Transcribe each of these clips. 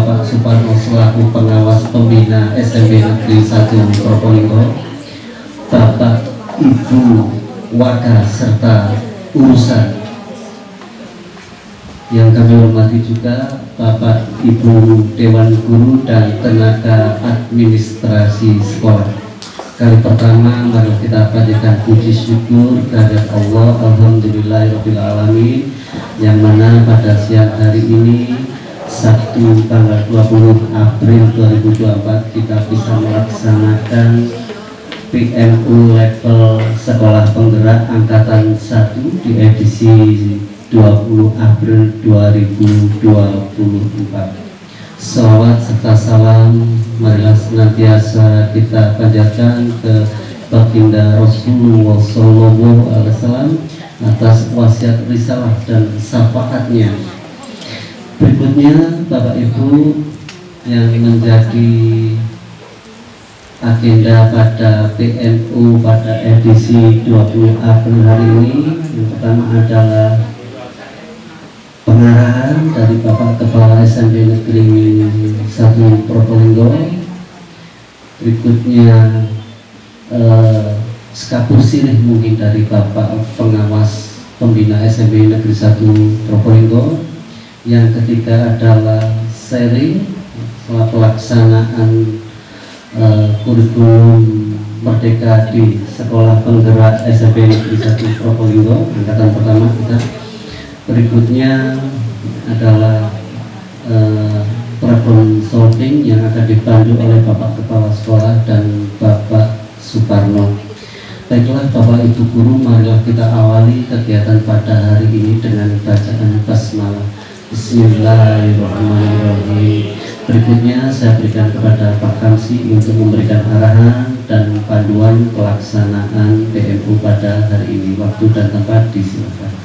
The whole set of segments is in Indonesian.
Bapak Suparno selaku pengawas pembina SMP Negeri 1 Probolinggo, Bapak Ibu Waka serta urusan yang kami hormati juga Bapak Ibu Dewan Guru dan tenaga administrasi sekolah. Kali pertama mari kita panjatkan puji syukur kehadirat Allah, alhamdulillahirabbil alamin, yang mana pada siang hari ini Sabtu tanggal 20 April 2024 kita bisa melaksanakan PMU level Sekolah Penggerak Angkatan 1 di edisi 20 April 2024. Salawat serta salam marilah senantiasa kita panjatkan ke baginda Rasulullah Sallallahu Alaihi Wasallam atas wasiat risalah dan syafaatnya. Berikutnya Bapak Ibu yang menjadi agenda pada PMU pada edisi 20 April hari ini, yang pertama adalah pengarahan dari Bapak Kepala SMP Negeri 1 Probolinggo. Berikutnya skapur silih mungkin dari Bapak Pengawas Pembina SMP Negeri 1 Probolinggo. Yang ketiga adalah sharing pelaksanaan kurikulum Merdeka di Sekolah Penggerak SMP Negeri 1 Probolinggo angkatan pertama kita. Berikutnya adalah problem solving yang akan dipandu oleh Bapak Kepala Sekolah dan Bapak Suparno. Baiklah Bapak Ibu Guru, marilah kita awali kegiatan pada hari ini dengan bacaan basmalah. Bismillahirrahmanirrahim. Berikutnya saya berikan kepada Pak Kamsi untuk memberikan arahan dan panduan pelaksanaan PMU pada hari ini. Waktu dan tempat disilakan.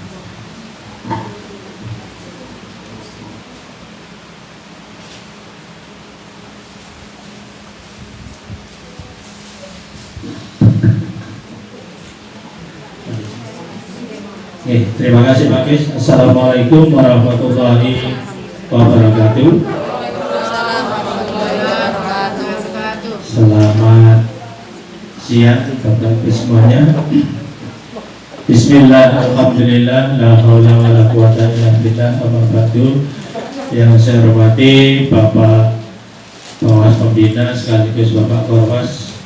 Terima kasih Pak Kis. Assalamualaikum warahmatullahi wabarakatuh. Selamat siang Bapak Ibu semuanya. Bismillah, alhamdulillah, la haula wa la quwata illa billah, amma ba'du. Yang saya hormati Bapak Pengawas Pembina sekaligus Bapak Korwas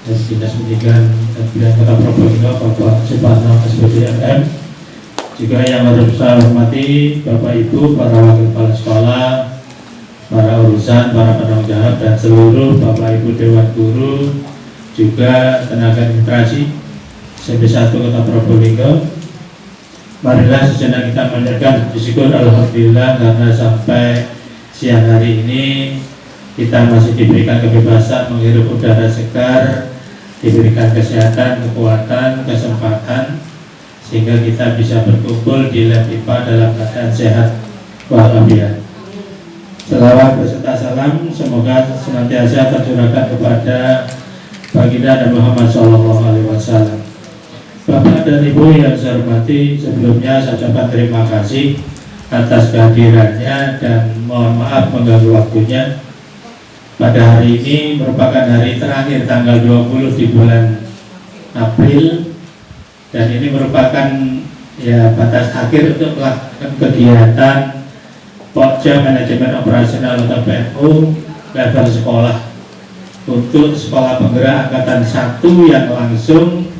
dan Dinas Pendidikan dan Kebudayaan Kota Probolinggo, Bapak Suparno SPDMM. Juga yang harus saya hormati Bapak Ibu, para wakil kepala sekolah, para urusan, para penanggung jawab, dan seluruh Bapak Ibu Dewan Guru, juga tenaga administrasi SMP 1 Kota Probolinggo. Marilah sejenak kita panjatkan syukur alhamdulillah karena sampai siang hari ini kita masih diberikan kebebasan menghirup udara segar, diberikan kesehatan, kekuatan, kesempatan, sehingga kita bisa berkumpul di lab IPA dalam keadaan sehat walafiat. Selawat beserta salam semoga senantiasa tercurahkan kepada baginda Nabi Muhammad SAW. Bapak dan Ibu yang saya hormati, sebelumnya saya ucapkan terima kasih atas kehadirannya dan mohon maaf mengganggu waktunya. Pada hari ini merupakan hari terakhir tanggal 20 di bulan April, dan ini merupakan batas akhir untuk melakukan kegiatan Pokja Manajemen Operasional atau PMU level sekolah untuk Sekolah Penggerak Angkatan 1 yang langsung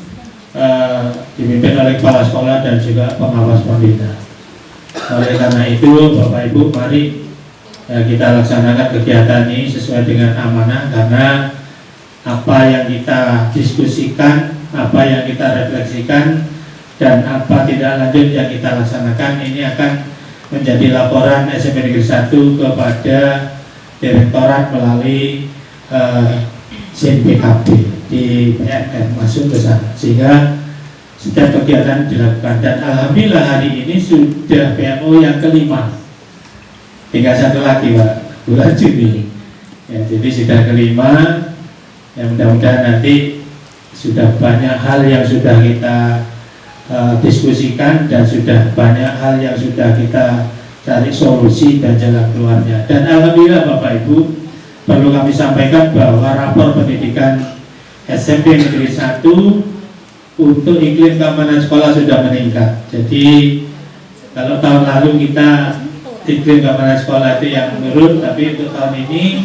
dipimpin oleh kepala sekolah dan juga pengawas pembina. Oleh karena itu Bapak Ibu, mari kita laksanakan kegiatan ini sesuai dengan amanah, karena apa yang kita diskusikan, apa yang kita refleksikan, dan apa tidak lanjut yang kita laksanakan ini akan menjadi laporan SMP Negeri 1 kepada Direktorat melalui SINPKB di PNM masuk ke sana, sehingga setiap kegiatan dilakukan. Dan alhamdulillah hari ini sudah PMU yang kelima, tinggal satu lagi Pak, bulan Juni ya, jadi sudah kelima. Ya, mudah-mudahan nanti sudah banyak hal yang sudah kita diskusikan dan sudah banyak hal yang sudah kita cari solusi dan jalan keluarnya. Dan alhamdulillah Bapak Ibu, perlu kami sampaikan bahwa rapor pendidikan SMP Negeri 1 untuk iklim keamanan sekolah sudah meningkat. Jadi kalau tahun lalu kita iklim keamanan sekolah itu yang menurun, tapi untuk tahun ini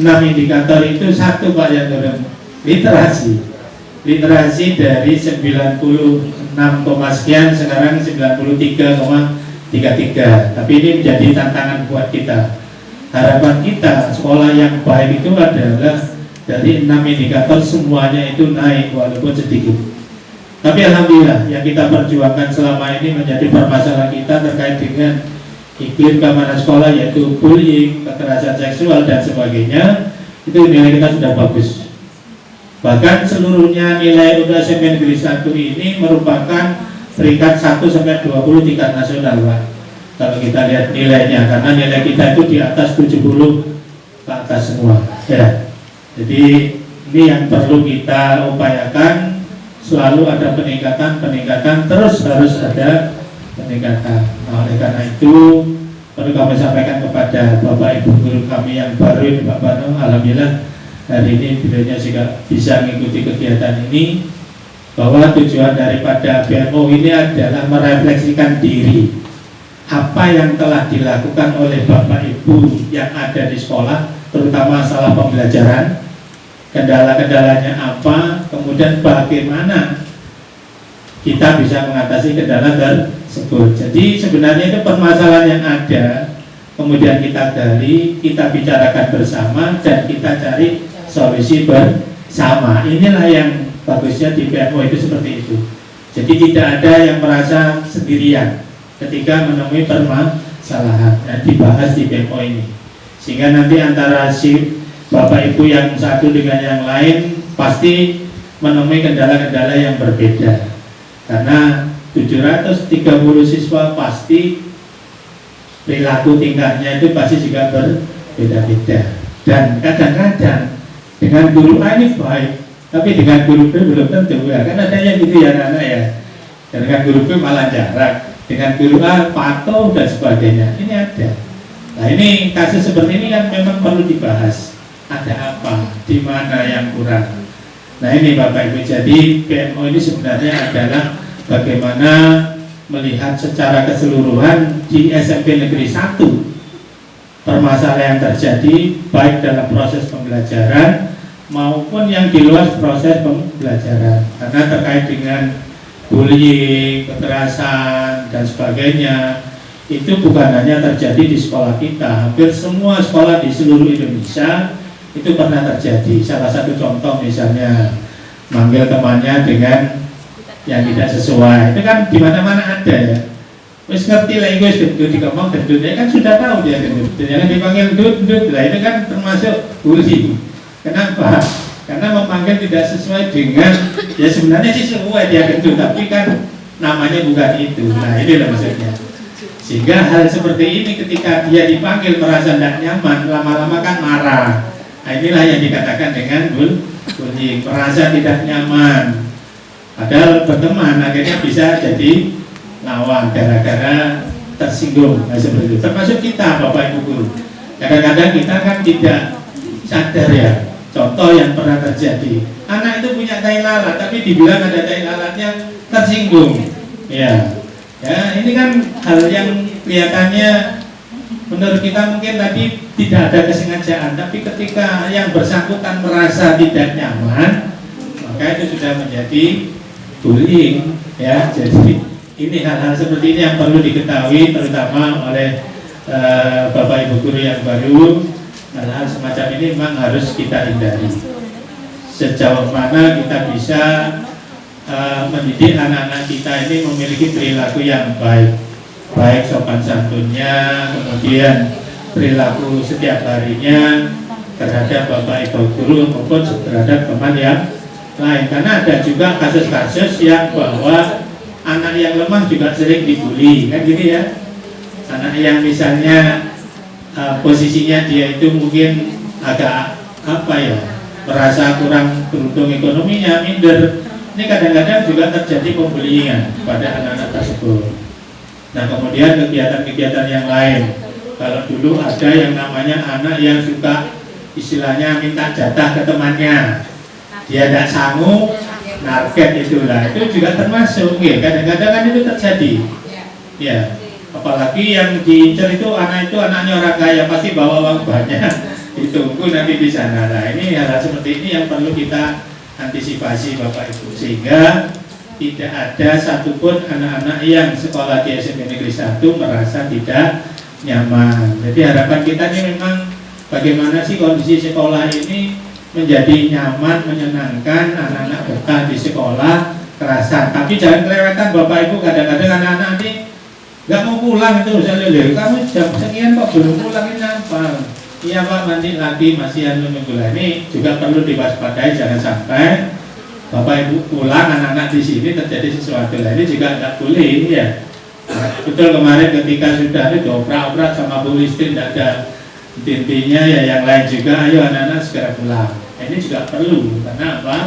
6 indikator itu satu Pak yang turun, literasi dari 96, sekian sekarang 93,33. Tapi ini menjadi tantangan buat kita. Harapan kita sekolah yang baik itu adalah dari 6 indikator semuanya itu naik walaupun sedikit. Tapi alhamdulillah yang kita perjuangkan selama ini menjadi permasalahan kita terkait dengan iklim keamanan sekolah, yaitu bullying, kekerasan seksual dan sebagainya, itu nilai kita sudah bagus. Bahkan seluruhnya nilai untuk SMP Negeri 1 ini merupakan peringkat 1-20 tingkat nasional Pak. Kalau kita lihat nilainya, karena nilai kita itu di atas 70 ke atas semua ya. Jadi ini yang perlu kita upayakan, selalu ada peningkatan, terus harus ada peningkatan. Nah, oleh karena itu perlu kami sampaikan kepada Bapak Ibu guru kami yang baru ini, Pak Bano, alhamdulillah hari ini beliaunya juga bisa mengikuti kegiatan ini, bahwa tujuan daripada BMO ini adalah merefleksikan diri apa yang telah dilakukan oleh Bapak Ibu yang ada di sekolah, terutama masalah pembelajaran, kendala-kendalanya apa, kemudian bagaimana kita bisa mengatasi kendala tersebut. Jadi sebenarnya itu permasalahan yang ada, kemudian kita gali, kita bicarakan bersama, dan kita cari solusi bersama. Inilah yang bagusnya di BMO itu seperti itu. Jadi tidak ada yang merasa sendirian ketika menemui permasalahan yang dibahas di BMO ini. Sehingga nanti antara si Bapak Ibu yang satu dengan yang lain pasti menemui kendala-kendala yang berbeda. Karena 730 siswa pasti perilaku tingkahnya itu pasti juga berbeda-beda. Dan kadang-kadang dengan guru A ini baik, tapi dengan guru B belum tentu ya. Kan ada yang gitu ya anak-anak ya. Dan dengan guru B malah jarak, dengan guru A patuh dan sebagainya. Ini ada. Nah ini kasus seperti ini kan memang perlu dibahas. Ada apa, di mana yang kurang. Nah ini Bapak Ibu, jadi BMO ini sebenarnya adalah bagaimana melihat secara keseluruhan di SMP Negeri 1 permasalahan yang terjadi baik dalam proses pembelajaran maupun yang di luar proses pembelajaran, karena terkait dengan bullying, kekerasan dan sebagainya itu bukan hanya terjadi di sekolah kita, hampir semua sekolah di seluruh Indonesia itu pernah terjadi. Salah satu contoh misalnya manggil temannya dengan yang tidak sesuai, itu kan di mana-mana ada ya. Wis ngerti lah, wis gendut dikomong gendut, ya kan sudah tahu dia gendut. Jangan dipanggil gendut, lah itu kan termasuk bullying. Kenapa? Karena memanggil tidak sesuai dengan, ya sebenarnya sih sesuai dia gendut, tapi kan namanya bukan itu. Nah inilah maksudnya. Sehingga hal seperti ini ketika dia dipanggil merasa tidak nyaman, lama-lama kan marah. Nah inilah yang dikatakan dengan bullying, merasa tidak nyaman. Padahal berteman akhirnya bisa jadi lawan gara-gara tersinggung. Nah seperti itu. Termasuk kita Bapak Ibu guru. Kadang-kadang kita kan tidak sadar ya. Contoh yang pernah terjadi, anak itu punya tai lalat, tapi dibilang ada tai lalatnya tersinggung. Ya, ini kan hal yang kelihatannya menurut kita mungkin tadi tidak ada kesengajaan, tapi ketika yang bersangkutan merasa tidak nyaman, maka itu sudah menjadi bullying. Ya, jadi ini hal-hal seperti ini yang perlu diketahui, terutama oleh Bapak Ibu guru yang baru. Hal-hal semacam ini memang harus kita hindari. Sejauh mana kita bisa mendidik anak-anak kita ini memiliki perilaku yang baik, baik sopan santunnya, kemudian perilaku setiap harinya terhadap Bapak Ibu guru maupun terhadap teman yang lain. Karena ada juga kasus-kasus yang bahwa anak yang lemah juga sering dibully, kan gitu ya. Anak yang misalnya posisinya dia itu mungkin agak merasa kurang beruntung ekonominya, minder. Ini kadang-kadang juga terjadi pembulian pada anak-anak tersebut. Nah kemudian kegiatan-kegiatan yang lain, kalau dulu ada yang namanya anak yang suka istilahnya minta jatah ke temannya, dia tidak sanggup narket itulah, itu juga termasuk. Kadang-kadang kan itu terjadi ya, apalagi yang diincar itu anaknya orang kaya, pasti bawa uang banyak ditunggu nanti di sana. Nah ini hal seperti ini yang perlu kita antisipasi Bapak Ibu, sehingga tidak ada satupun anak-anak yang sekolah di SMP Negeri 1 merasa tidak nyaman. Jadi harapan kita ini memang bagaimana sih kondisi sekolah ini menjadi nyaman, menyenangkan, anak-anak betah di sekolah, kerasan. Tapi jangan kelewatan Bapak Ibu, kadang-kadang anak-anak ini nggak mau pulang itu, saya lihat kamu jam sekian kok belum pulang, ini apa? Iya Pak, nanti lagi masih menunggu. Ini juga perlu diwaspadai, jangan sampai Bapak Ibu pulang, anak-anak di sini terjadi sesuatu. Ini juga tidak boleh ya. Nah, betul kemarin ketika sudah itu oprak-oprak sama Bu Listin, tidak ada intinya ya, yang lain juga, ayo anak-anak segera pulang. Ini juga perlu, karena apa?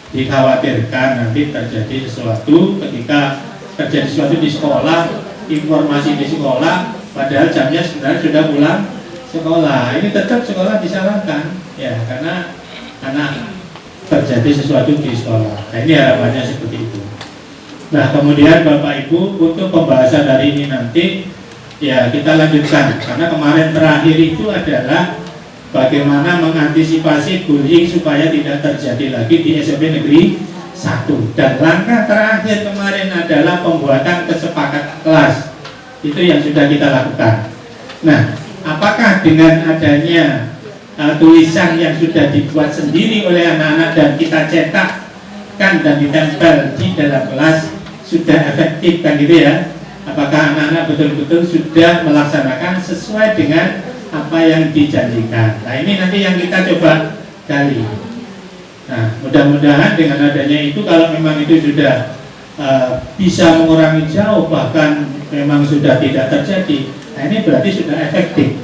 Dikhawatirkan nanti terjadi sesuatu ketika terjadi sesuatu di sekolah, informasi di sekolah, padahal jamnya sebenarnya sudah pulang sekolah. Ini tetap sekolah disalahkan ya, karena anak terjadi sesuatu di sekolah. Nah, ini harapannya seperti itu. Nah kemudian Bapak Ibu, untuk pembahasan hari ini nanti ya kita lanjutkan, karena kemarin terakhir itu adalah bagaimana mengantisipasi bullying supaya tidak terjadi lagi di SMP Negeri 1. Dan langkah terakhir kemarin adalah pembuatan kesepakatan kelas. Itu yang sudah kita lakukan. Nah, apakah dengan adanya tulisan yang sudah dibuat sendiri oleh anak-anak dan kita cetakkan dan ditempel di dalam kelas sudah efektif kan gitu ya? Apakah anak-anak betul-betul sudah melaksanakan sesuai dengan apa yang dijanjikan? Nah ini nanti yang kita coba gali. Nah mudah-mudahan dengan adanya itu, kalau memang itu sudah bisa mengurangi jauh, bahkan memang sudah tidak terjadi, nah ini berarti sudah efektif.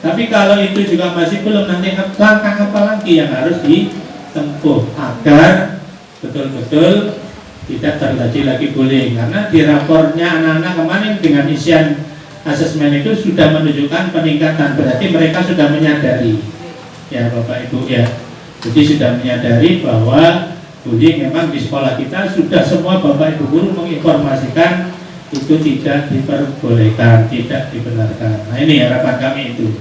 Tapi kalau itu juga masih belum, nanti langkah apa lagi yang harus ditempuh agar betul-betul tidak terjadi lagi bullying? Karena di rapornya anak-anak kemarin dengan isian asesmen itu sudah menunjukkan peningkatan, berarti mereka sudah menyadari ya Bapak Ibu ya. Jadi sudah menyadari bahwa bullying memang di sekolah kita sudah semua Bapak Ibu guru menginformasikan itu tidak diperbolehkan, tidak dibenarkan. Nah ini harapan kami itu,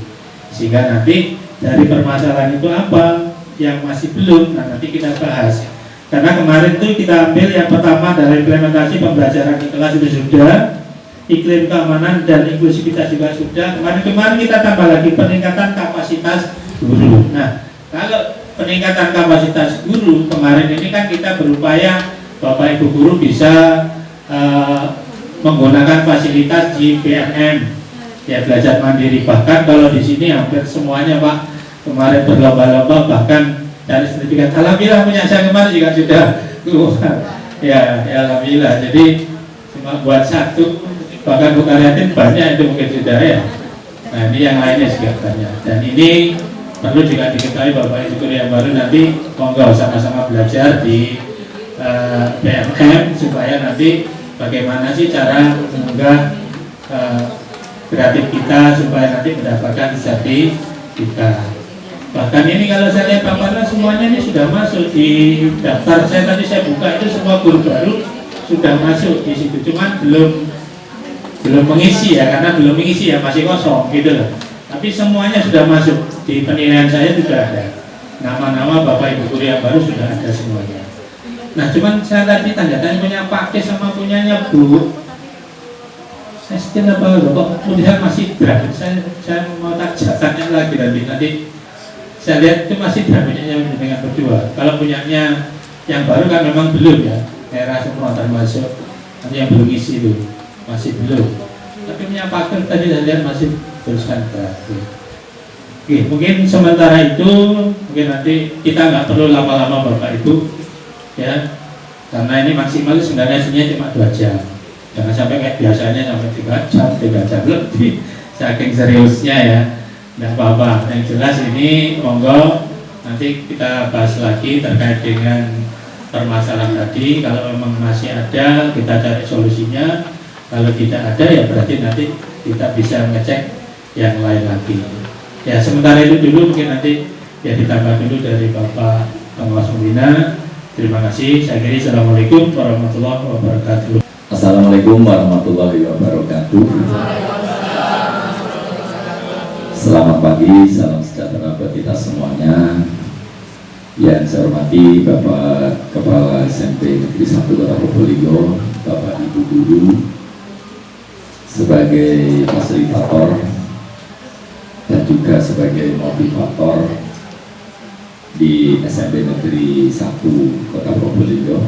sehingga nanti dari permasalahan itu apa yang masih belum, nah nanti kita bahas. Karena kemarin itu kita ambil yang pertama dari implementasi pembelajaran di kelas itu sudah, iklim keamanan dan inklusivitas juga sudah. Kemarin kita tambah lagi peningkatan kapasitas guru. Nah kalau peningkatan kapasitas guru kemarin ini kan kita berupaya Bapak Ibu guru bisa menggunakan fasilitas di BMM ya, belajar mandiri. Bahkan kalau di sini hampir semuanya Pak kemarin berlomba-lomba, bahkan cari sertifikat. Alhamdulillah punya saya kemarin juga sudah keluar ya, ya alhamdulillah. Jadi cuma buat satu, bahkan Bu Karyatin banyak itu mungkin sudah ya. Nah ini yang lainnya juga banyak, dan ini perlu juga diketahui Bapak Ibu guru yang baru, nanti monggo sama-sama belajar di BMM supaya nanti bagaimana sih cara mengunggah kreatif kita supaya nanti mendapatkan sertifikat. Bahkan ini kalau saya lihat paparan semuanya ini sudah masuk di daftar saya, tadi saya buka itu semua guru baru sudah masuk di situ, cuman belum mengisi ya, karena belum mengisi ya, masih kosong gitu loh. Tapi semuanya sudah masuk di penilaian saya, sudah ada nama-nama Bapak Ibu guru yang baru sudah ada semuanya. Nah cuman saya tadi tanda tanya punya Pak Kes sama punyanya Bu Estin apa kok kemudian masih berat. Saya mau tanya lagi nanti saya lihat itu masih punyanya dengan berdua. Kalau punyanya yang baru kan memang belum ya, era semua termasuk nanti yang belum isi itu masih belum. Tapi punya pakar tadi saya lihat masih teruskan terakhir. Oke, mungkin sementara itu mungkin nanti kita nggak perlu lama-lama Bapak Ibu ya, karena ini maksimal sebenarnya cuma 2 jam. Jangan sampai kayak biasanya sampai 3 jam lebih, saking seriusnya ya. Tidak apa-apa, yang jelas ini monggo nanti kita bahas lagi terkait dengan permasalahan tadi. Kalau memang masih ada, kita cari solusinya. Kalau tidak ada ya berarti nanti kita bisa ngecek yang lain lagi. Ya sementara itu dulu, mungkin nanti ya ditambah dulu dari Bapak Pengawas Pembina. Terima kasih. Saya kira Assalamualaikum warahmatullahi wabarakatuh. Assalamualaikum warahmatullahi wabarakatuh. Selamat pagi, salam sejahtera buat kita semuanya. Yang saya hormati Bapak Kepala SMP Negeri 1 Kota Probolinggo, Bapak Ibu Guru, sebagai fasilitator dan juga sebagai motivator di SMP Negeri 1 Kota Probolinggo.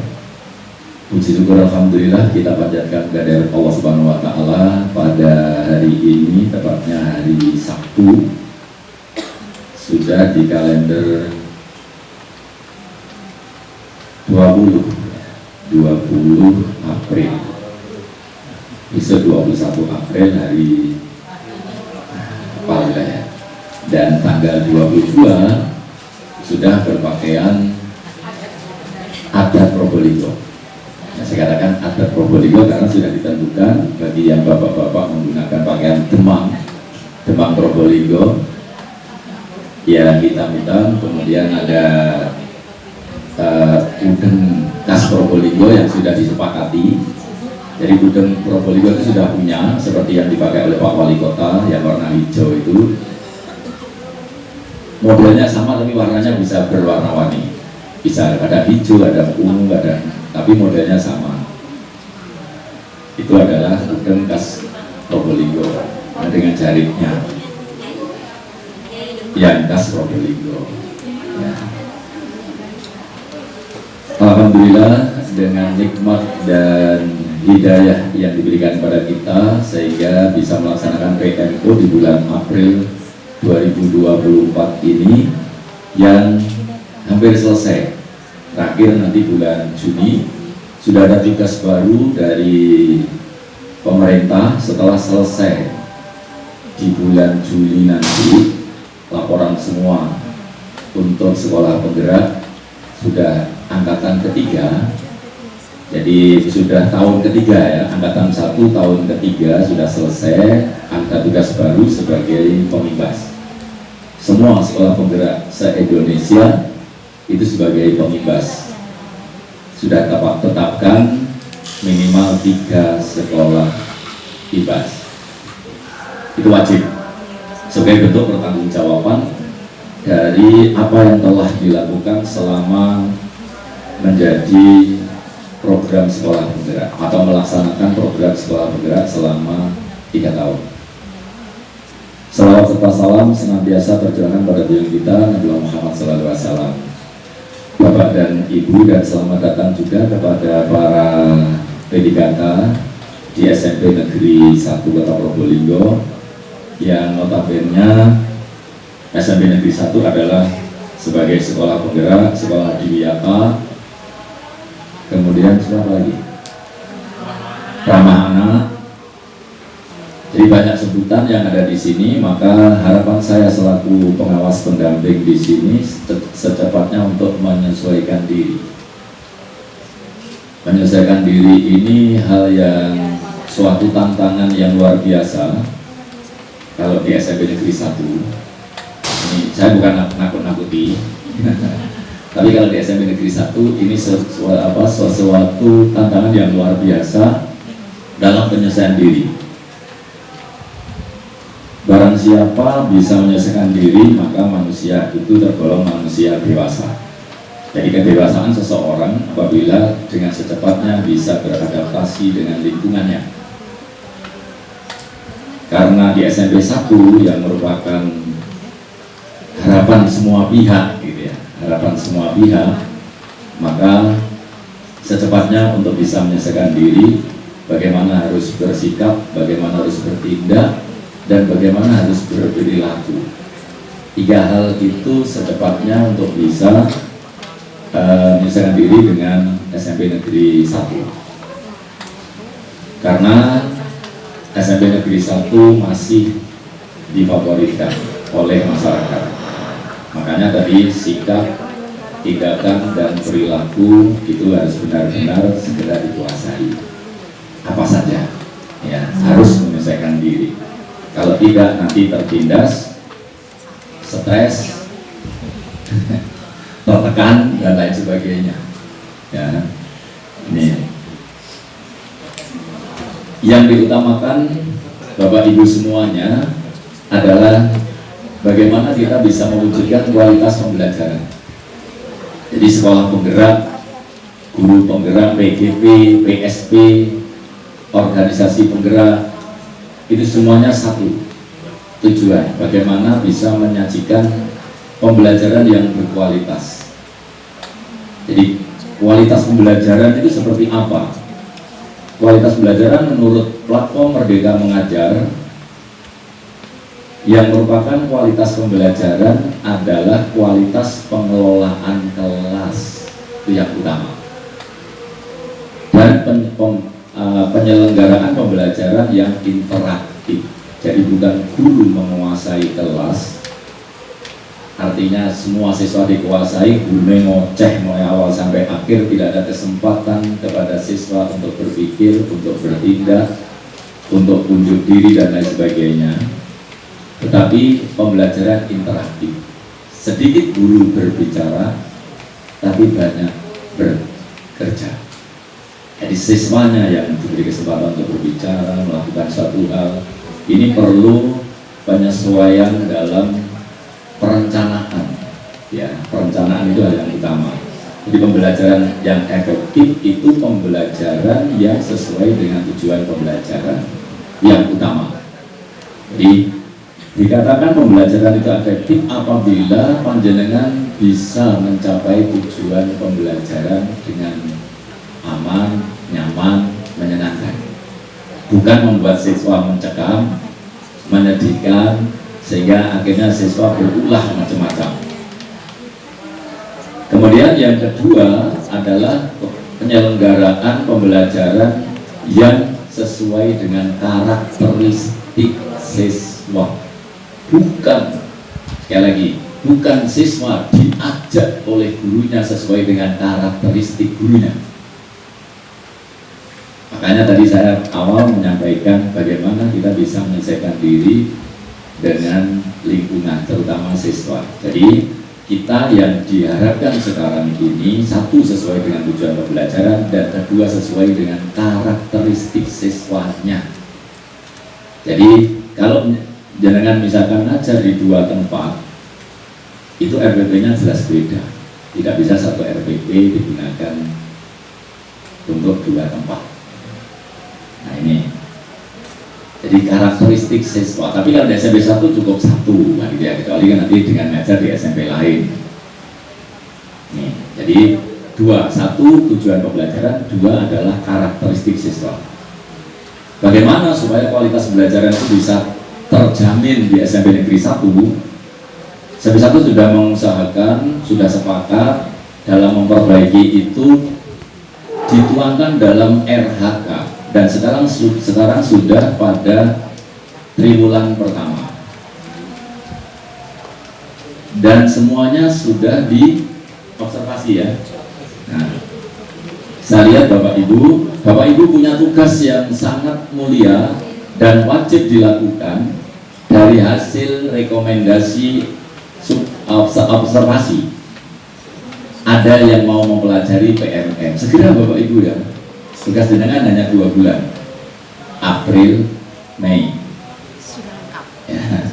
Puji syukur alhamdulillah kita panjatkan kehadirat Allah Subhanahu wa taala pada hari ini, tepatnya hari Sabtu, sudah di kalender 20 April. Besok 21 April hari Paling ya. Dan tanggal 22 sudah berpakaian adat Probolinggo. Nah, saya katakan adat Probolinggo karena sudah ditentukan bagi yang bapak-bapak menggunakan pakaian Demang Probolinggo yang hitam-hitam, kemudian ada udeng khas Probolinggo yang sudah disepakati. Jadi udeng Probolinggo itu sudah punya seperti yang dipakai oleh Pak Wali Kota yang warna hijau itu. Modelnya sama tapi warnanya bisa berwarna-warni. Bisa ada hijau, ada ungu, tapi modelnya sama. Itu adalah udeng khas Probolinggo dengan jaritnya yang khas Probolinggo. Ya. Alhamdulillah dengan nikmat dan hidayah yang diberikan kepada kita sehingga bisa melaksanakan PMO di bulan April 2024 ini yang hampir selesai. Terakhir nanti bulan Juni sudah ada tugas baru dari pemerintah setelah selesai di bulan Juli nanti laporan semua untuk sekolah penggerak sudah angkatan ketiga. Jadi sudah tahun ketiga ya, angkatan 1 tahun ketiga sudah selesai, angkat tugas baru sebagai pengimbas. Semua sekolah penggerak se-Indonesia itu sebagai pengimbas. Sudah tetapkan minimal 3 sekolah ibas. Itu wajib sebagai bentuk pertanggungjawaban dari apa yang telah dilakukan selama menjadi program sekolah penggerak atau melaksanakan program sekolah penggerak selama 3 tahun. Salawat serta salam senantiasa tercurahkan pada junjungan kita Nabi Muhammad SAW. Bapak dan Ibu, dan selamat datang juga kepada para PDKK di SMP Negeri 1 Kota Probolinggo yang notabene SMP Negeri 1 adalah sebagai sekolah penggerak, sekolah adiwiyata, kemudian siapa lagi? Ramah anak. Jadi banyak sebutan yang ada di sini, maka harapan saya selaku pengawas pendamping di sini secepatnya untuk menyesuaikan diri. Menyesuaikan diri ini hal yang suatu tantangan yang luar biasa. Kalau di SMP Negeri 1, ini saya bukan nakut-nakuti. Tapi kalau di SMP Negeri 1 ini sesuatu tantangan yang luar biasa dalam penyesuaian diri. Barang siapa bisa menyelesaikan diri, maka manusia itu tergolong manusia dewasa. Jadi kedewasaan seseorang apabila dengan secepatnya bisa beradaptasi dengan lingkungannya. Karena di SMP 1 yang merupakan harapan semua pihak, gitu ya, harapan semua pihak, maka secepatnya untuk bisa menyelesaikan diri, bagaimana harus bersikap, bagaimana harus bertindak, dan bagaimana harus berperilaku. 3 hal itu secepatnya untuk bisa menyelesaikan diri dengan SMP Negeri 1. Karena SMP Negeri 1 masih difavoritkan oleh masyarakat. Makanya tadi sikap, tindakan, dan perilaku itu harus benar-benar segera dikuasai. Apa saja? ya harus menyelesaikan diri. Kalau tidak nanti tertindas, stres, tertekan dan lain sebagainya. Ya, ini yang diutamakan Bapak Ibu semuanya adalah bagaimana kita bisa mewujudkan kualitas pembelajaran. Jadi sekolah penggerak, guru penggerak, PGP, PSP, organisasi penggerak, itu semuanya satu tujuan, bagaimana bisa menyajikan pembelajaran yang berkualitas. Jadi kualitas pembelajaran itu seperti apa? Kualitas pembelajaran menurut platform Merdeka Mengajar, yang merupakan kualitas pembelajaran adalah kualitas pengelolaan kelas, itu yang utama, dan penyelenggaraan pembelajaran yang interaktif. Jadi bukan guru menguasai kelas, artinya semua siswa dikuasai, guru ngoceh mulai awal sampai akhir, tidak ada kesempatan kepada siswa untuk berpikir, untuk bertindak, untuk unjuk diri dan lain sebagainya. Tetapi pembelajaran interaktif, sedikit guru berbicara tapi banyak bekerja. Jadi siswanya yang diberi kesempatan untuk berbicara, melakukan suatu hal. Ini perlu penyesuaian dalam perencanaan, ya, perencanaan itu hal yang utama. Jadi pembelajaran yang efektif itu pembelajaran yang sesuai dengan tujuan pembelajaran yang utama. Jadi dikatakan pembelajaran itu efektif apabila panjenengan bisa mencapai tujuan pembelajaran dengan aman, nyaman, menyenangkan. Bukan membuat siswa mencekam, menyedihkan, sehingga akhirnya siswa berulah macam-macam. Kemudian yang kedua adalah penyelenggaraan pembelajaran yang sesuai dengan karakteristik siswa. Bukan, sekali lagi, bukan siswa diajak oleh gurunya sesuai dengan karakteristik gurunya. Makanya tadi saya awal menyampaikan bagaimana kita bisa menyelesaikan diri dengan lingkungan, terutama siswa. Jadi kita yang diharapkan sekarang ini, satu sesuai dengan tujuan pembelajaran, dan kedua sesuai dengan karakteristik siswanya. Jadi kalau jenengan misalkan ngajar di dua tempat, itu RPP-nya jelas beda. Tidak bisa satu RPP digunakan untuk dua tempat. Nah ini, jadi karakteristik siswa. Tapi kalau di SMP 1 cukup satu, nah, gitu ya, kecuali kan nanti dengan ngajar di SMP lain. Nih, jadi dua, satu tujuan pembelajaran, dua adalah karakteristik siswa. Bagaimana supaya kualitas pembelajaran itu bisa terjamin di SMP Negeri 1? SMP 1 sudah mengusahakan, sudah sepakat dalam memperbaiki itu dituangkan dalam RHK, dan sekarang sudah pada triwulan pertama, dan semuanya sudah diobservasi ya. Nah, saya lihat Bapak Ibu punya tugas yang sangat mulia dan wajib dilakukan dari hasil rekomendasi observasi. Ada yang mau mempelajari PMM, segera Bapak Ibu ya. Tugas jenengan hanya 2 bulan, April, Mei. Ya.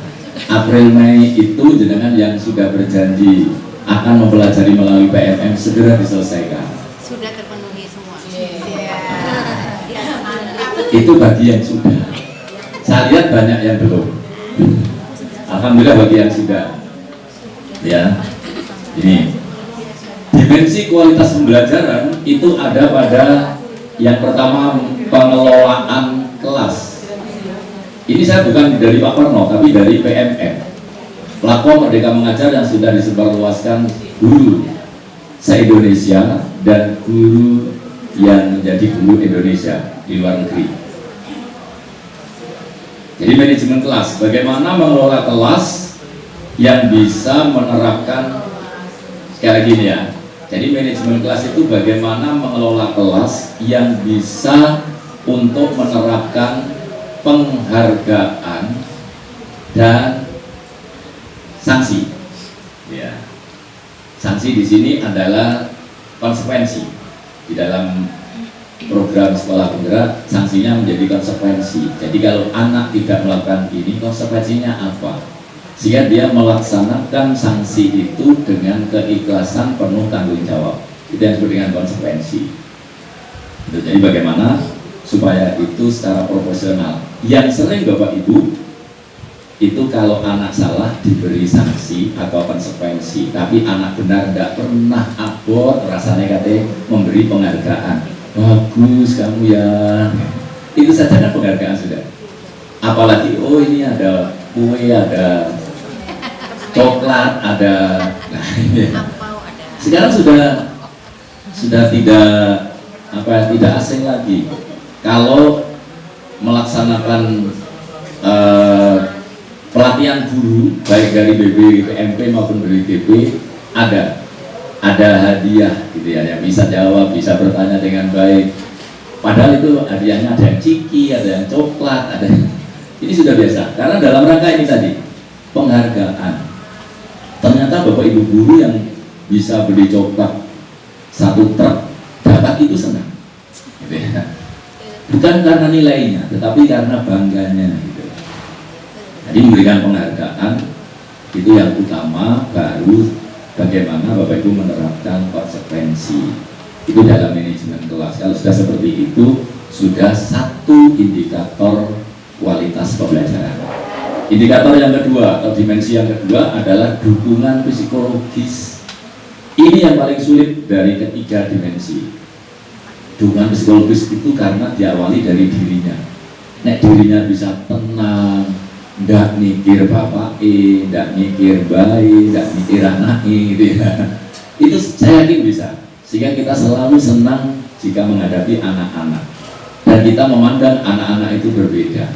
April, Mei itu jenengan yang sudah berjanji akan mempelajari melalui PMM segera diselesaikan. Sudah terpenuhi semua. Itu bagi yang sudah. Saya lihat banyak yang belum. Alhamdulillah bagi yang sudah. Ya, ini dimensi kualitas pembelajaran itu ada pada yang pertama, pengelolaan kelas. Ini saya bukan dari Pak Parno, tapi dari PMM, Platform Merdeka Mengajar, yang sudah disebarluaskan guru se-Indonesia dan guru yang menjadi guru Indonesia di luar negeri. Jadi manajemen kelas, bagaimana mengelola kelas yang bisa menerapkan, sekali lagi ini ya. Jadi manajemen kelas itu bagaimana mengelola kelas yang bisa untuk menerapkan penghargaan dan sanksi. Ya. Sanksi di sini adalah konsekuensi. Di dalam program sekolah penggerak, sanksinya menjadi konsekuensi. Jadi kalau anak tidak melakukan ini, konsekuensinya apa? Sehingga dia melaksanakan sanksi itu dengan keikhlasan penuh tanggung jawab. Itu yang disebut dengan konsekuensi. Jadi bagaimana supaya itu secara proporsional. Yang sering Bapak Ibu itu kalau anak salah diberi sanksi atau konsekuensi, tapi anak benar tidak pernah abot, rasanya katanya memberi penghargaan. Bagus kamu ya, itu saja kan penghargaan sudah. Apalagi oh ini ada kue, ada coklat, ada, nah ini. Sekarang sudah tidak asing lagi kalau melaksanakan pelatihan guru baik dari BPMP maupun dari DP ada hadiah gitu ya, yang bisa jawab, bisa bertanya dengan baik. Padahal itu hadiahnya ada yang ciki, ada yang coklat, ada ini sudah biasa karena dalam rangka ini tadi penghargaan. Ternyata Bapak Ibu guru yang bisa beli coklat 1 truk dapat itu senang gitu ya. Bukan karena nilainya tetapi karena bangganya gitu. Jadi memberikan penghargaan itu yang utama, baru bagaimana Bapak Ibu menerapkan konsekuensi itu dalam manajemen kelas. Kalau sudah seperti itu, sudah satu indikator kualitas pembelajaran. Indikator yang kedua atau dimensi yang kedua adalah dukungan psikologis. Ini yang paling sulit dari ketiga dimensi. Dukungan psikologis itu karena diawali dari dirinya. Nek dirinya bisa tenang, nggak mikir bapak, nggak mikir bayi, nggak mikir anak gitu ya. Itu saya yakin bisa. Sehingga kita selalu senang jika menghadapi anak-anak. Dan kita memandang anak-anak itu berbeda.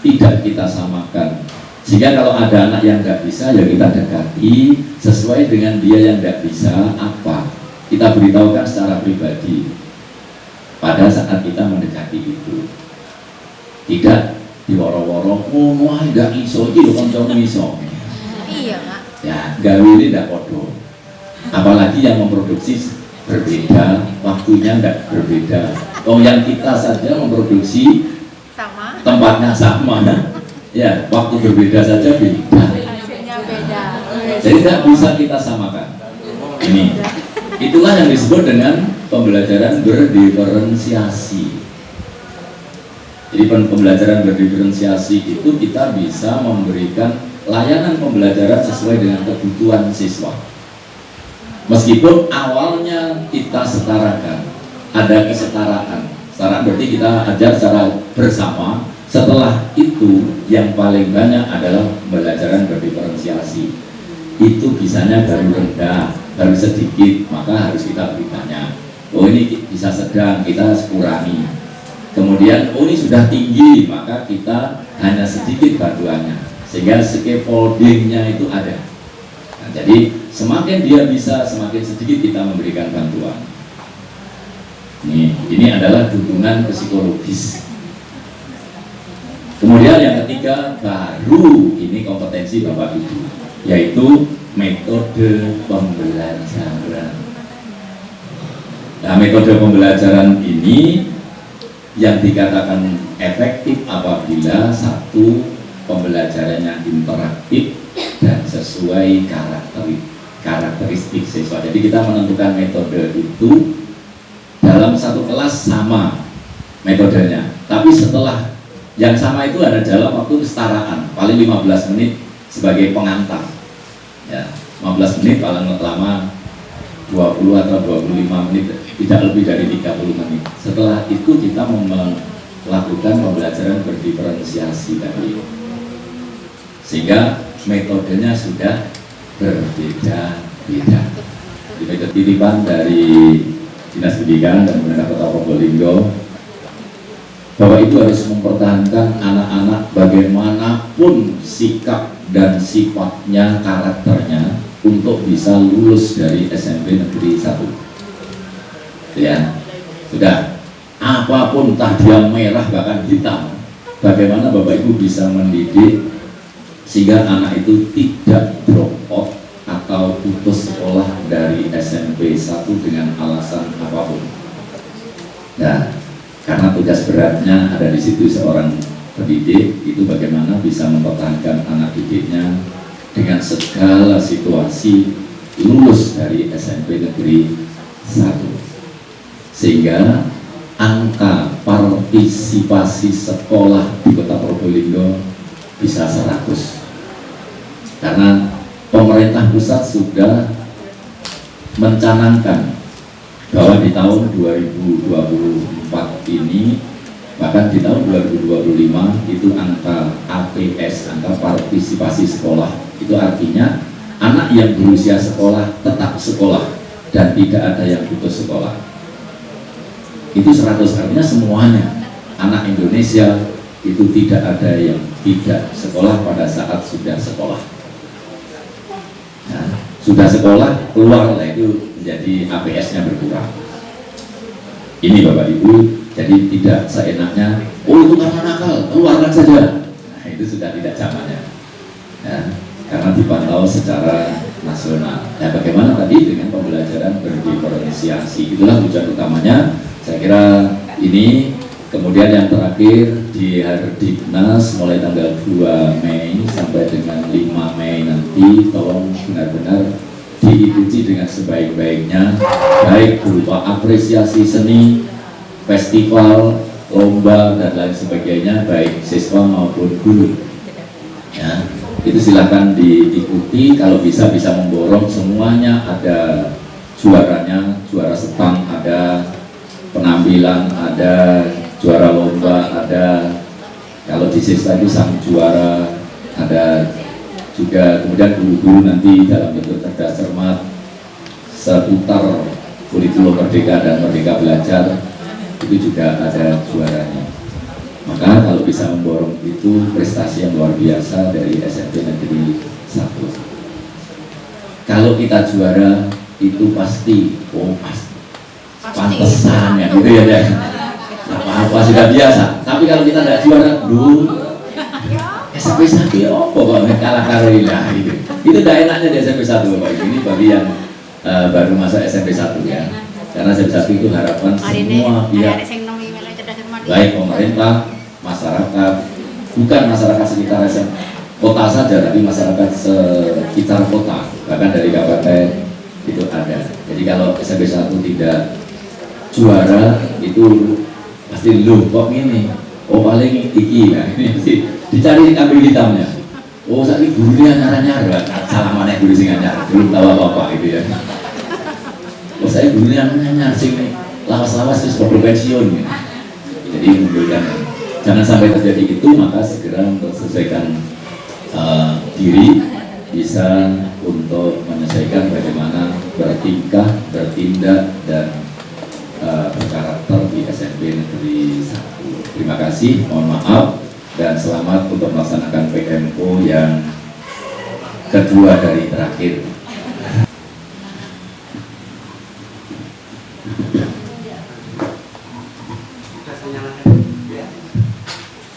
Tidak kita samakan. Sehingga kalau ada anak yang nggak bisa, ya kita dekati sesuai dengan dia yang nggak bisa apa. Kita beritahukan secara pribadi pada saat kita mendekati itu. Tidak diworo-woro, wah nggak iso, itu konco iso. Iya Kak. Ya, gawe ini tidak bodoh. Apalagi yang memproduksi berbeda, waktunya tidak berbeda. Oh, yang kita saja memproduksi Sama. tempatnya sama, ya waktu berbeda saja beda. Hasilnya beda. Jadi tidak bisa kita samakan. Ini, itulah yang disebut dengan pembelajaran berdiferensiasi. Jadi pembelajaran berdiferensiasi itu kita bisa memberikan layanan pembelajaran sesuai dengan kebutuhan siswa. Meskipun awalnya kita setarakan, ada kesetaraan. Setara berarti kita ajar secara bersama. Setelah itu yang paling banyak adalah pembelajaran berdiferensiasi. Itu bisanya baru rendah, baru sedikit, maka harus kita beri banyak. Oh ini bisa sedang, kita kurangi. Kemudian oh ini sudah tinggi, maka kita hanya sedikit bantuannya. Sehingga scaffoldingnya itu ada. Nah, jadi semakin dia bisa, semakin sedikit kita memberikan bantuan. Ini adalah dukungan psikologis. Kemudian yang ketiga, baru ini kompetensi Bapak Ibu, yaitu metode pembelajaran. Nah, metode pembelajaran ini yang dikatakan efektif apabila satu, pembelajaran yang interaktif dan sesuai karakteristik siswa. Jadi kita menentukan metode itu dalam satu kelas sama metodenya, tapi setelah yang sama itu ada dalam waktu kesetaraan, paling 15 menit sebagai pengantar ya, 15 menit paling lama 20 atau 25 menit, tidak lebih dari 30 menit. Setelah itu kita melakukan pembelajaran berdiferensiasi tadi, sehingga metodenya sudah berbeda-beda. Di metode titipan dari Dinas Pendidikan dan Pemerintah Kota Probolinggo, Bapak Ibu harus mempertahankan anak-anak bagaimanapun sikap dan sifatnya, karakternya, untuk bisa lulus dari SMP Negeri 1. Ya, sudah. Apapun entah dia merah bahkan hitam, bagaimana Bapak Ibu bisa mendidik sehingga anak itu tidak drop out atau putus sekolah dari SMP 1 dengan alasan apapun. Nah, karena tugas beratnya ada di situ seorang pendidik, itu bagaimana bisa mempertahankan anak didiknya dengan segala situasi lulus dari SMP Negeri 1, sehingga angka partisipasi sekolah di Kota Probolinggo bisa 100, karena pemerintah pusat sudah mencanangkan bahwa di tahun 2024 ini, bahkan di tahun 2025 itu angka APS, angka partisipasi sekolah, itu artinya anak yang berusia sekolah tetap sekolah dan tidak ada yang putus sekolah. Itu 100, artinya semuanya anak Indonesia itu tidak ada yang tidak sekolah pada saat sudah sekolah. Nah, sudah sekolah keluar lah itu menjadi APS-nya berkurang. Ini Bapak Ibu, jadi tidak seenaknya, oh itu karena nakal, keluarkan saja. Nah, itu sudah tidak zamannya. Ya, karena dipantau secara nasional. Nah, bagaimana tadi dengan pembelajaran berdiferensiasi? Itulah tujuan utamanya. Saya kira ini. Kemudian yang terakhir di Hardiknas mulai tanggal 2 Mei sampai dengan 5 Mei nanti, tolong benar-benar diikuti dengan sebaik-baiknya, baik berupa apresiasi seni, festival, lomba dan lain sebagainya, baik siswa maupun guru. Ya, itu silakan diikuti. Kalau bisa memborong semuanya, ada juaranya, juara setang ada, penampilan ada, juara lomba ada, kalau di siswa itu sang juara ada juga. Kemudian guru-guru nanti dalam bentuk cerdas cermat seputar kurikulum Merdeka dan Merdeka Belajar, itu juga ada juaranya. Maka kalau bisa memborong itu prestasi yang luar biasa dari SMP Negeri 1. Kalau kita juara itu pasti, oh pasti pantesan ya gitu ya, apa sudah biasa. Tapi kalau kita tidak juara, SMP 1 ya apa Pak, kalah karela gitu. Itu tidak enaknya di SMP 1 Bapak Ibu. Ini bagi yang baru masuk SMP 1 ya, karena SMP 1 itu harapan semua pihak, baik pemerintah, masyarakat, bukan masyarakat sekitar SMP kota saja, tapi masyarakat sekitar kota, bahkan dari kabupaten itu ada. Jadi kalau SMP 1 tidak juara itu pasti lu kok ini, oh paling iki, nah ini pasti dicari kambing hitamnya. Oh saat ini gurunya nyara-nyara, salah mana guru sing nyara, belum tahu apa-apa gitu ya. Oh saya gurunya nyara sing lawas-lawas terus baru pensiun gitu. Jadi menunjukkan jangan sampai terjadi itu, maka segera untuk selesaikan diri, bisa untuk menyelesaikan bagaimana bertingkah, bertindak dan berkarakter di SMP Negeri 1. Terima kasih, mohon maaf, dan selamat untuk melaksanakan PMO yang kedua dari terakhir.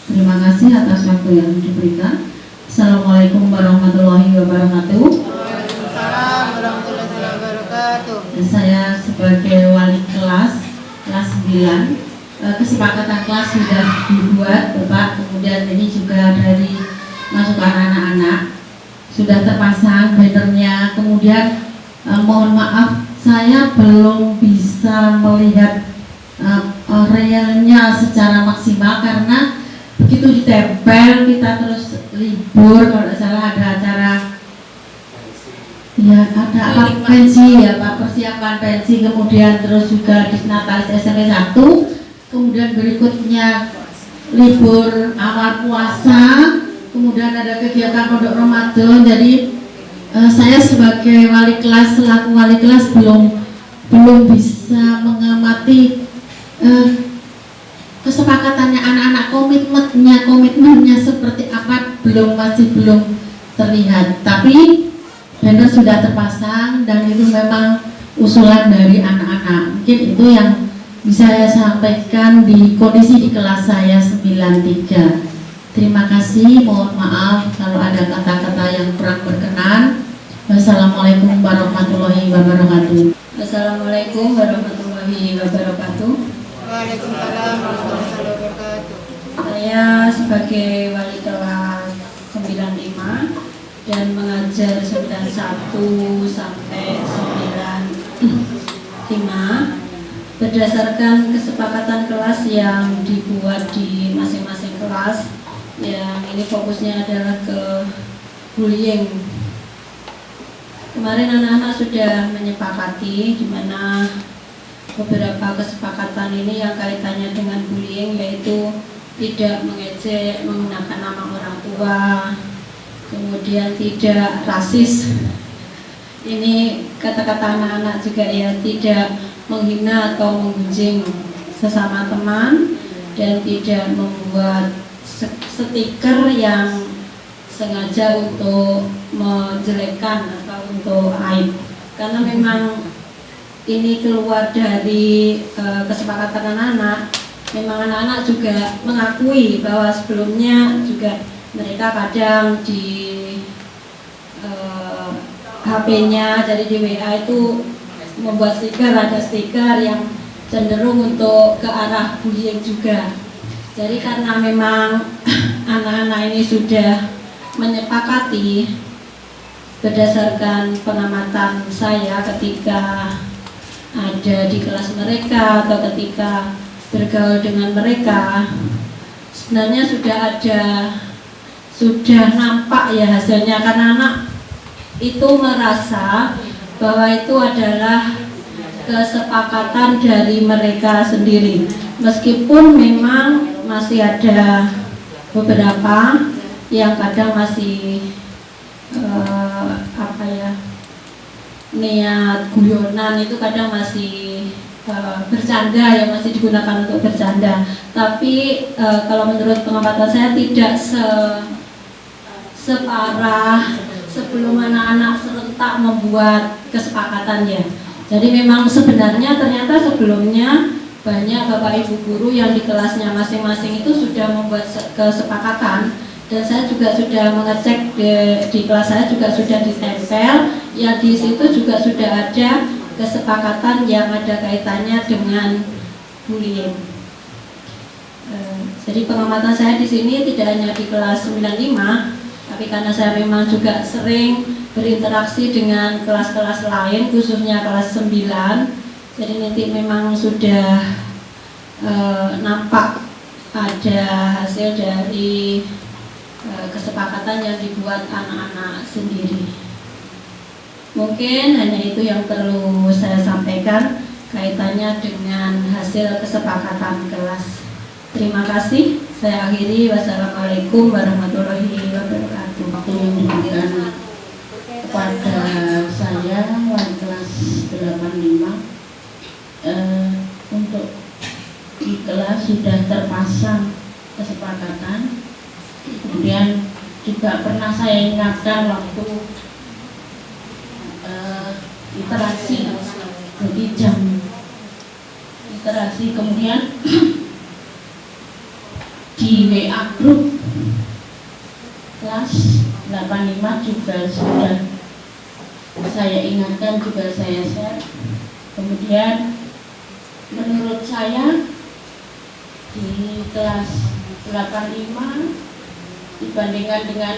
Terima kasih atas waktu yang diberikan. Assalamualaikum warahmatullahi wabarakatuh. Waalaikumsalam warahmatullahi wabarakatuh. Saya sebagai wali kelas 9, kesepakatan kelas sudah dibuat Bapak, kemudian ini juga dari masukan anak-anak sudah terpasang bannernya. Kemudian mohon maaf saya belum bisa melihat realnya secara maksimal karena begitu ditempel kita terus libur, kalau tidak salah ada acara ya, ada apa pensi ya Pak, persiapan pensi, kemudian terus juga disnatalis SMP 1, kemudian berikutnya libur awal puasa, kemudian ada kegiatan pondok Ramadan. Jadi saya sebagai wali kelas, selaku wali kelas belum bisa mengamati kesepakatannya anak-anak, komitmennya seperti apa, masih belum terlihat. Tapi banner sudah terpasang dan itu memang usulan dari anak-anak. Mungkin itu yang bisa saya sampaikan di kondisi di kelas saya 93. Terima kasih, mohon maaf kalau ada kata-kata yang kurang berkenan. Wassalamualaikum warahmatullahi wabarakatuh. Assalamualaikum warahmatullahi wabarakatuh. Waalaikumsalam warahmatullahi wabarakatuh. Saya sebagai wali kelas 95 dan mengajar 91 sampai 95 berdasarkan kesepakatan kelas yang dibuat di masing-masing kelas, yang ini fokusnya adalah ke bullying. Kemarin anak-anak sudah menyepakati di mana beberapa kesepakatan ini yang kaitannya dengan bullying, yaitu tidak mengejek menggunakan nama orang tua, kemudian tidak rasis. Ini kata-kata anak-anak juga ya, tidak menghina atau menggunjing sesama teman, dan tidak membuat stiker yang sengaja untuk menjelekkan atau untuk aib, karena memang ini keluar dari kesepakatan anak-anak. Memang anak-anak juga mengakui bahwa sebelumnya juga mereka kadang di HP-nya, jadi di WA itu membuat stiker, ada stiker yang cenderung untuk ke arah bullying juga. Jadi karena memang anak-anak ini sudah menyepakati berdasarkan pengamatan saya ketika ada di kelas mereka atau ketika bergaul dengan mereka, sebenarnya sudah nampak ya hasilnya, karena anak itu merasa bahwa itu adalah kesepakatan dari mereka sendiri, meskipun memang masih ada beberapa yang kadang masih niat guyonan itu kadang masih bercanda, yang masih digunakan untuk bercanda. Tapi kalau menurut pengamatan saya tidak separah sebelum anak-anak serentak membuat kesepakatannya. Jadi memang sebenarnya ternyata sebelumnya banyak bapak ibu guru yang di kelasnya masing-masing itu sudah membuat kesepakatan, dan saya juga sudah mengecek di kelas saya juga sudah ditempel, ya di situ juga sudah ada kesepakatan yang ada kaitannya dengan bullying. Jadi pengamatan saya di sini tidak hanya di kelas 95, tapi karena saya memang juga sering berinteraksi dengan kelas-kelas lain, khususnya kelas 9, jadi nanti memang sudah nampak ada hasil dari kesepakatan yang dibuat anak-anak sendiri. Mungkin hanya itu yang perlu saya sampaikan kaitannya dengan hasil kesepakatan kelas. Terima kasih. Saya akhiri. Wassalamualaikum warahmatullahi wabarakatuh. Waktu yang diberikan kepada saya wali kelas 85, untuk di kelas sudah terpasang kesepakatan. Kemudian juga pernah saya ingatkan waktu literasi, jadi jam literasi. Kemudian di WA grup kelas 85 juga sudah saya ingatkan, juga saya share. Kemudian menurut saya di kelas 85 dibandingkan dengan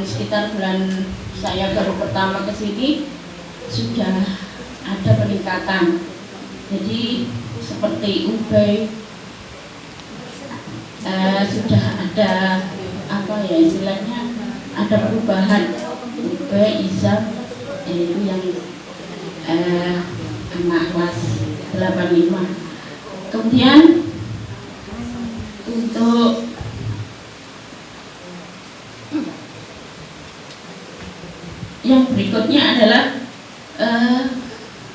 sekitar bulan saya baru pertama ke sini sudah ada peningkatan. Jadi seperti Ubay sudah ada istilahnya ada perubahan. Ubay, Izam, itu yang anak kelas 85. Kemudian untuk yang berikutnya adalah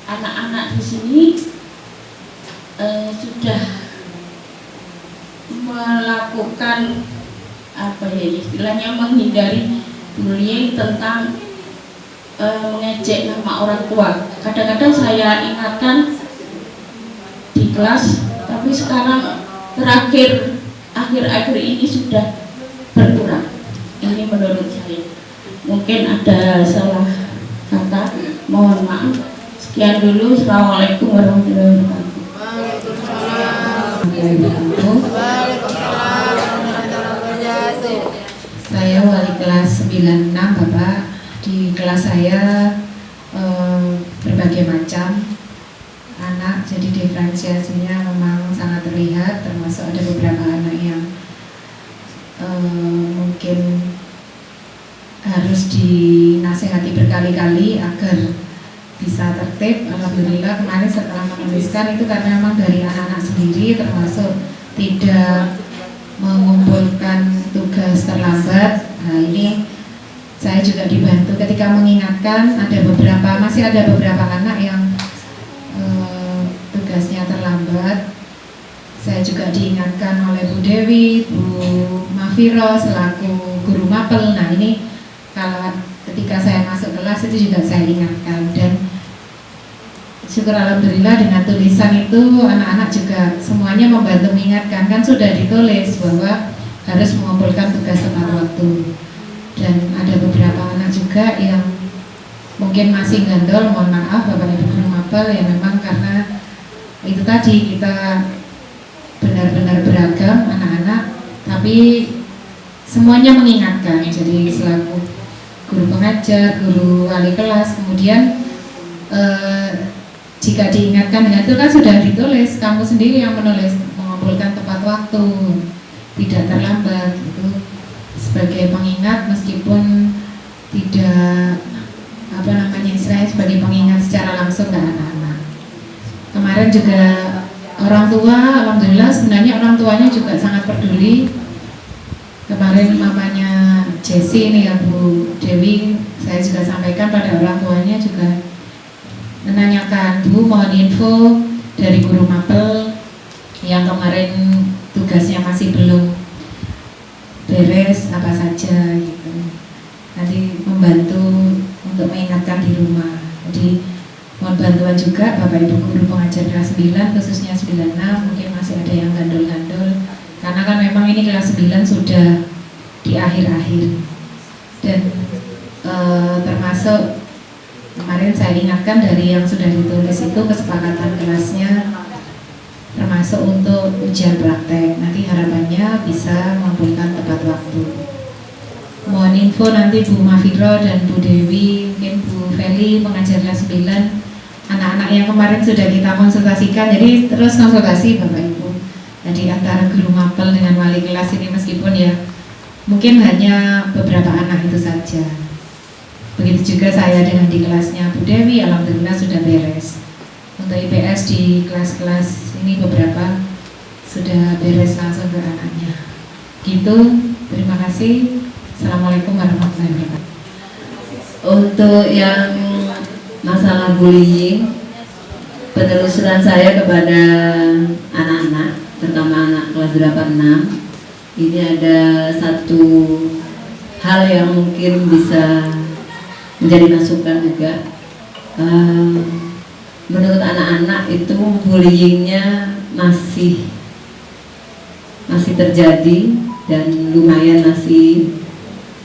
anak-anak di sini sudah melakukan istilahnya menghindari bullying tentang mengejek nama orang tua. Kadang-kadang saya ingatkan di kelas, tapi sekarang terakhir akhir-akhir ini sudah berkurang. Ini menurut saya. Mungkin ada salah kata, mohon maaf. Sekian dulu. Assalamualaikum warahmatullahi wabarakatuh. Saya wali kelas 96 Bapak. Di kelas saya berbagai macam anak, jadi diferensiasinya memang sangat terlihat, termasuk ada beberapa anak yang mungkin harus dinasehati berkali-kali agar bisa tertib. Alhamdulillah kemarin setelah menuliskan itu karena memang dari anak-anak sendiri, termasuk tidak mengumpulkan tugas terlambat. Nah ini saya juga dibantu ketika mengingatkan, masih ada beberapa anak yang tugasnya terlambat. Saya juga diingatkan oleh Bu Dewi, Bu Mafiro selaku guru mapel. Nah ini kalau ketika saya masuk kelas itu juga saya ingatkan, dan syukur alhamdulillah dengan tulisan itu anak-anak juga semuanya membantu mengingatkan. Kan sudah ditulis bahwa harus mengumpulkan tugas tepat waktu, dan ada beberapa anak juga yang mungkin masih gandol, mohon maaf Bapak Ibu guru mapel, ya memang karena itu tadi kita benar-benar beragam anak-anak, tapi semuanya mengingatkan. Jadi selaku guru pengajar, guru wali kelas, kemudian jika diingatkan dengan itu kan sudah ditulis, kamu sendiri yang menulis, mengumpulkan tepat waktu, tidak terlambat, itu sebagai pengingat, meskipun tidak istilahnya sebagai pengingat secara langsung ke anak-anak. Kemarin juga orang tua, alhamdulillah sebenarnya orang tuanya juga sangat peduli. Kemarin mamanya Jessi ini ya Bu Dewi, saya juga sampaikan pada orang tuanya juga menanyakan, Bu mohon info dari guru mapel yang kemarin tugasnya masih belum beres apa saja gitu. Nanti membantu untuk mengingatkan di rumah. Jadi mohon bantuan juga Bapak Ibu guru pengajar kelas 9 khususnya 96, mungkin masih ada yang gandul-gandul karena kan memang ini kelas 9 sudah di akhir-akhir, dan termasuk kemarin saya ingatkan dari yang sudah ditulis itu kesepakatan kelasnya termasuk untuk ujian praktek, nanti harapannya bisa mengumpulkan tepat waktu. Mohon info nanti Bu Mafiro dan Bu Dewi, mungkin Bu Feli pengajar kelas 9, anak-anak yang kemarin sudah kita konsultasikan, jadi terus konsultasi Bapak Ibu. Jadi antara guru mapel dengan wali kelas ini meskipun ya mungkin hanya beberapa anak itu saja. Begitu juga saya dengan di kelasnya Bu Dewi, alhamdulillah sudah beres. Untuk IPS di kelas-kelas ini beberapa sudah beres langsung ke anaknya. Gitu, terima kasih. Assalamualaikum warahmatullahi wabarakatuh. Untuk yang masalah bullying, penelusuran saya kepada anak-anak, terutama anak kelas 8-6, ini ada satu hal yang mungkin bisa menjadi masukan juga. Menurut anak-anak itu bullyingnya masih terjadi dan lumayan masih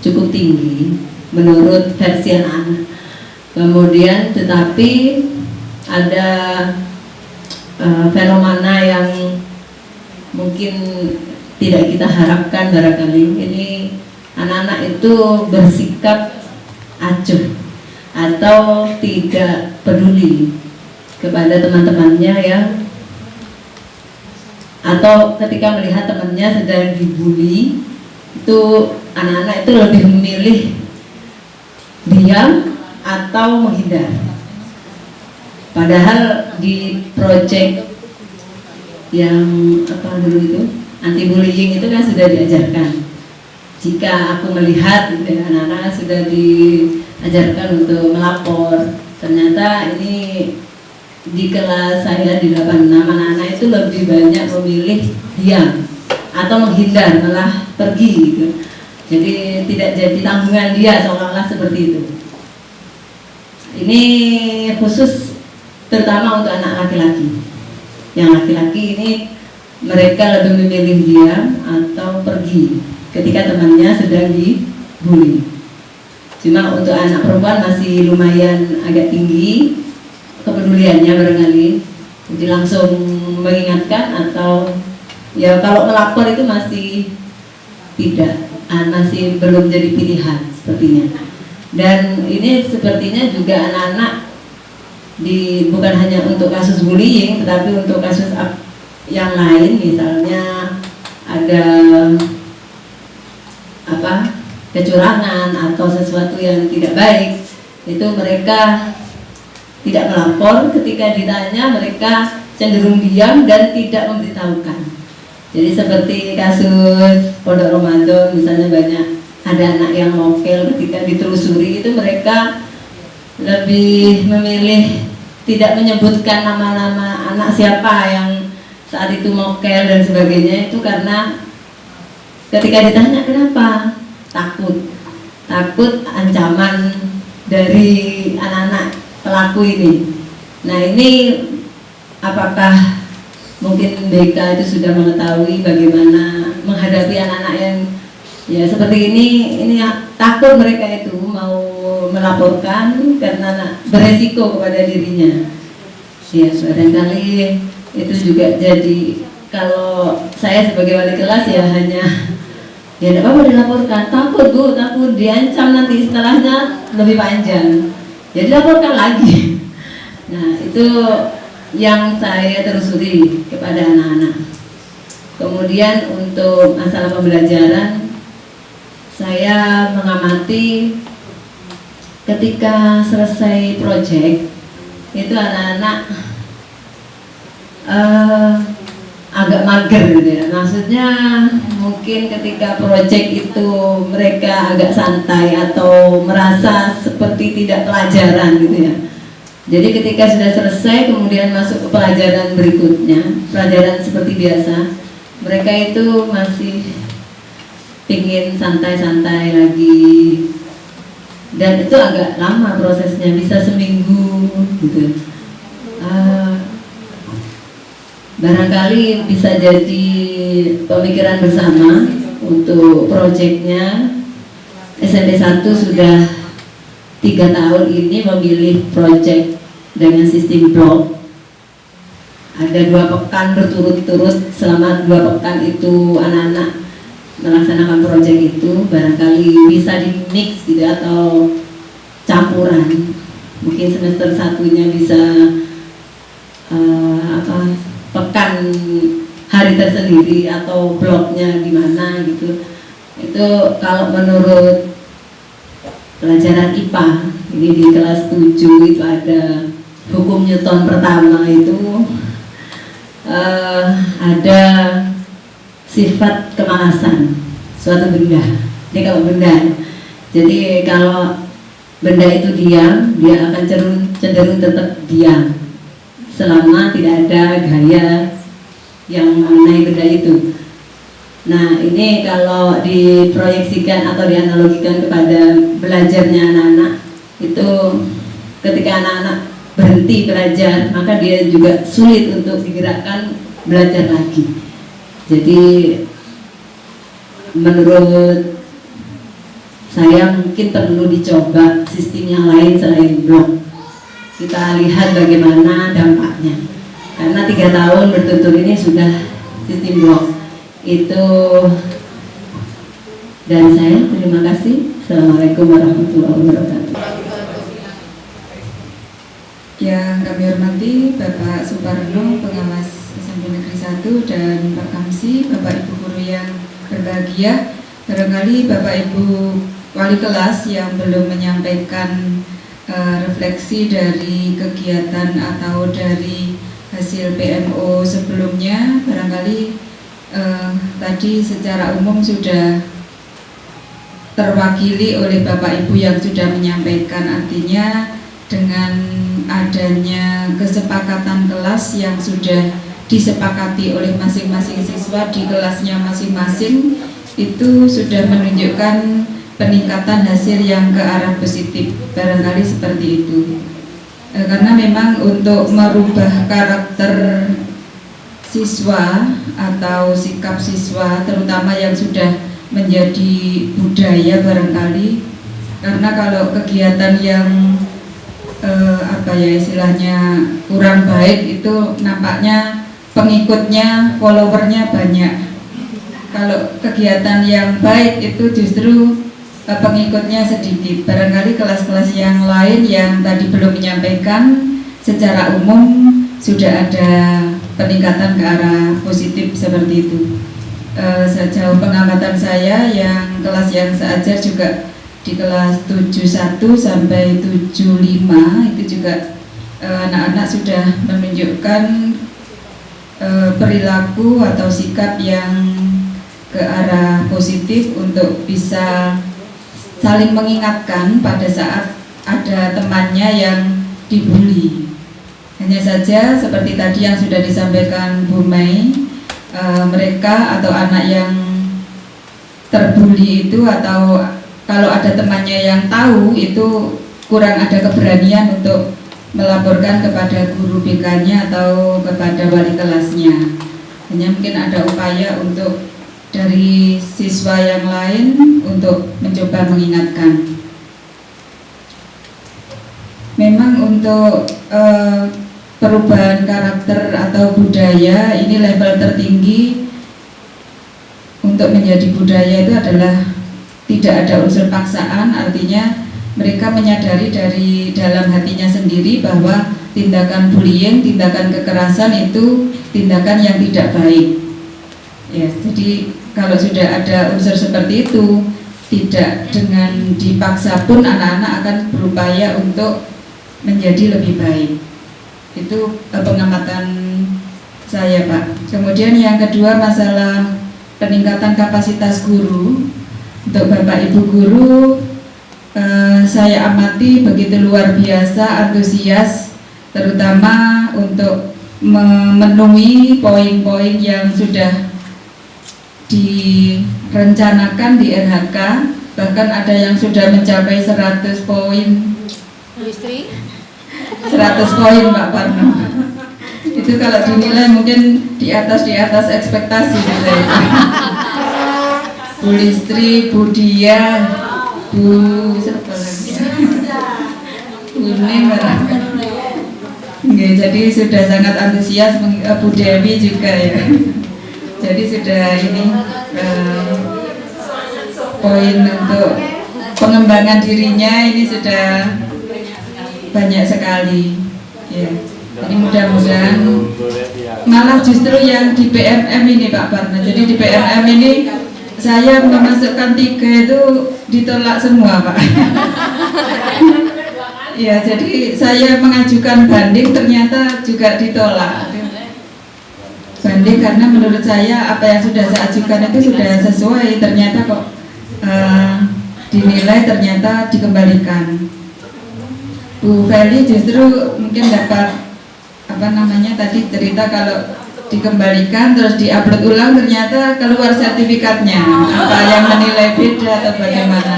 cukup tinggi menurut versi anak-anak. Kemudian tetapi ada fenomena yang mungkin tidak kita harapkan barangkali. Ini anak-anak itu bersikap acuh atau tidak peduli kepada teman-temannya yang, atau ketika melihat temannya sedang dibully, itu anak-anak itu lebih memilih diam atau menghindar. Padahal di proyek yang apa dulu itu anti bullying itu kan sudah diajarkan. Jika aku melihat anak-anak sudah diajarkan untuk melapor, ternyata ini di kelas saya di 86 anak-anak itu lebih banyak memilih diam atau menghindar, malah pergi gitu. Jadi tidak jadi tanggungan dia, seolah-olah seperti itu. Ini khusus terutama untuk anak laki-laki. Yang laki-laki ini mereka lebih memilih diam atau pergi ketika temannya sedang dibully. Cuma untuk anak perempuan masih lumayan agak tinggi kepeduliannya barangkali, jadi langsung mengingatkan atau ya kalau melapor itu masih tidak, masih belum jadi pilihan sepertinya. Dan ini sepertinya juga anak-anak bukan hanya untuk kasus bullying, tetapi untuk kasus yang lain, misalnya ada kecurangan atau sesuatu yang tidak baik, itu mereka tidak melapor. Ketika ditanya mereka cenderung diam dan tidak memberitahukan. Jadi seperti kasus Pondok Ramadan misalnya, banyak ada anak yang mokel, ketika ditelusuri itu mereka lebih memilih tidak menyebutkan nama-nama anak siapa yang saat itu mokel dan sebagainya, itu karena ketika ditanya kenapa, takut ancaman dari anak-anak pelaku ini. Nah, ini apakah mungkin BK itu sudah mengetahui bagaimana menghadapi anak-anak yang ya seperti ini takut mereka itu mau melaporkan karena beresiko kepada dirinya. Ya, barangkali itu juga jadi, kalau saya sebagai wali kelas ya hanya ya tidak apa-apa dilaporkan, takut Bu, takut diancam nanti setelahnya lebih panjang, jadi laporkan lagi. Nah, itu yang saya telusuri kepada anak-anak. Kemudian untuk masalah pembelajaran, saya mengamati ketika selesai proyek itu anak-anak agak mager gitu ya. Maksudnya mungkin ketika proyek itu mereka agak santai atau merasa seperti tidak pelajaran gitu ya. Jadi ketika sudah selesai kemudian masuk ke pelajaran berikutnya, pelajaran seperti biasa, mereka itu masih pingin santai-santai lagi, dan itu agak lama prosesnya, bisa seminggu gitu. Barangkali bisa jadi pemikiran bersama untuk proyeknya. SMP 1 sudah 3 tahun ini memilih proyek dengan sistem blok. Ada 2 pekan berturut-turut, selama 2 pekan itu anak-anak melaksanakan proyek itu. Barangkali bisa di mix gitu atau campuran. Mungkin semester 1-nya bisa pekan hari tersendiri atau bloknya di mana gitu. Itu kalau menurut pelajaran IPA ini di kelas 7 itu ada hukum Newton pertama, itu ada sifat kemalasan suatu benda. Jadi kalau benda, jadi kalau benda itu diam, dia akan cenderung tetap diam selama tidak ada gaya yang mengenai benda itu. Nah, ini kalau diproyeksikan atau dianalogikan kepada belajarnya anak-anak, itu ketika anak-anak berhenti belajar, maka dia juga sulit untuk digerakkan belajar lagi. Jadi menurut saya mungkin perlu dicoba sistem yang lain selain blok. Kita lihat bagaimana dampaknya, karena 3 tahun berturut-turut ini sudah sistem blok. Itu dari saya, terima kasih. Assalamualaikum warahmatullahi wabarakatuh. Yang kami hormati Bapak Suparno, pengawas SMP Negeri 1, dan Pak Kamsi, Bapak Ibu guru yang berbahagia. Barangkali Bapak Ibu wali kelas yang belum menyampaikan refleksi dari kegiatan atau dari hasil PMO sebelumnya, barangkali tadi secara umum sudah terwakili oleh Bapak Ibu yang sudah menyampaikan. Artinya dengan adanya kesepakatan kelas yang sudah disepakati oleh masing-masing siswa di kelasnya masing-masing, itu sudah menunjukkan peningkatan hasil yang ke arah positif, barangkali seperti itu. Karena memang untuk merubah karakter siswa atau sikap siswa, terutama yang sudah menjadi budaya barangkali, karena kalau kegiatan yang istilahnya kurang baik itu nampaknya pengikutnya, followernya banyak. Kalau kegiatan yang baik itu justru pengikutnya sedikit. Barangkali kelas-kelas yang lain yang tadi belum menyampaikan secara umum sudah ada peningkatan ke arah positif seperti itu. Sejauh pengamatan saya yang kelas yang saya ajar juga di kelas 71 sampai 75 itu juga anak-anak sudah menunjukkan perilaku atau sikap yang ke arah positif untuk bisa saling mengingatkan pada saat ada temannya yang dibully. Hanya saja seperti tadi yang sudah disampaikan Bu Mei, mereka atau anak yang terbully itu atau kalau ada temannya yang tahu itu kurang ada keberanian untuk melaporkan kepada guru BK-nya atau kepada wali kelasnya. Hanya mungkin ada upaya untuk dari siswa yang lain untuk mencoba mengingatkan. Memang untuk perubahan karakter atau budaya ini level tertinggi untuk menjadi budaya itu adalah tidak ada unsur paksaan, artinya mereka menyadari dari dalam hatinya sendiri bahwa tindakan bullying, tindakan kekerasan itu tindakan yang tidak baik. Ya, jadi kalau sudah ada unsur seperti itu, tidak dengan dipaksa pun anak-anak akan berupaya untuk menjadi lebih baik. Itu pengamatan saya, Pak. Kemudian yang kedua masalah peningkatan kapasitas guru. Untuk Bapak Ibu guru, saya amati begitu luar biasa antusias, terutama untuk memenuhi poin-poin yang sudah direncanakan di RHK, bahkan ada yang sudah mencapai 100 poin. 100 poin Pak Parno. Itu kalau dinilai mungkin di atas ekspektasi gitu ya. Bu Listri, Bu Dia, Bu siapa lagi? Bu Ning, jadi sudah sangat antusias. Bu Dewi juga ya. Jadi sudah ini poin untuk pengembangan dirinya ini sudah banyak sekali. Ya. Jadi mudah-mudahan malah justru yang di PMM ini Pak Parna. Jadi di PMM ini saya memasukkan 3 itu ditolak semua Pak. Ya, jadi saya mengajukan banding ternyata juga ditolak. Banding karena menurut saya apa yang sudah saya ajukan itu sudah sesuai, ternyata kok dinilai ternyata dikembalikan. Bu Feli justru mungkin dapat tadi cerita kalau dikembalikan terus diupload ulang ternyata keluar sertifikatnya, apa yang menilai beda atau bagaimana.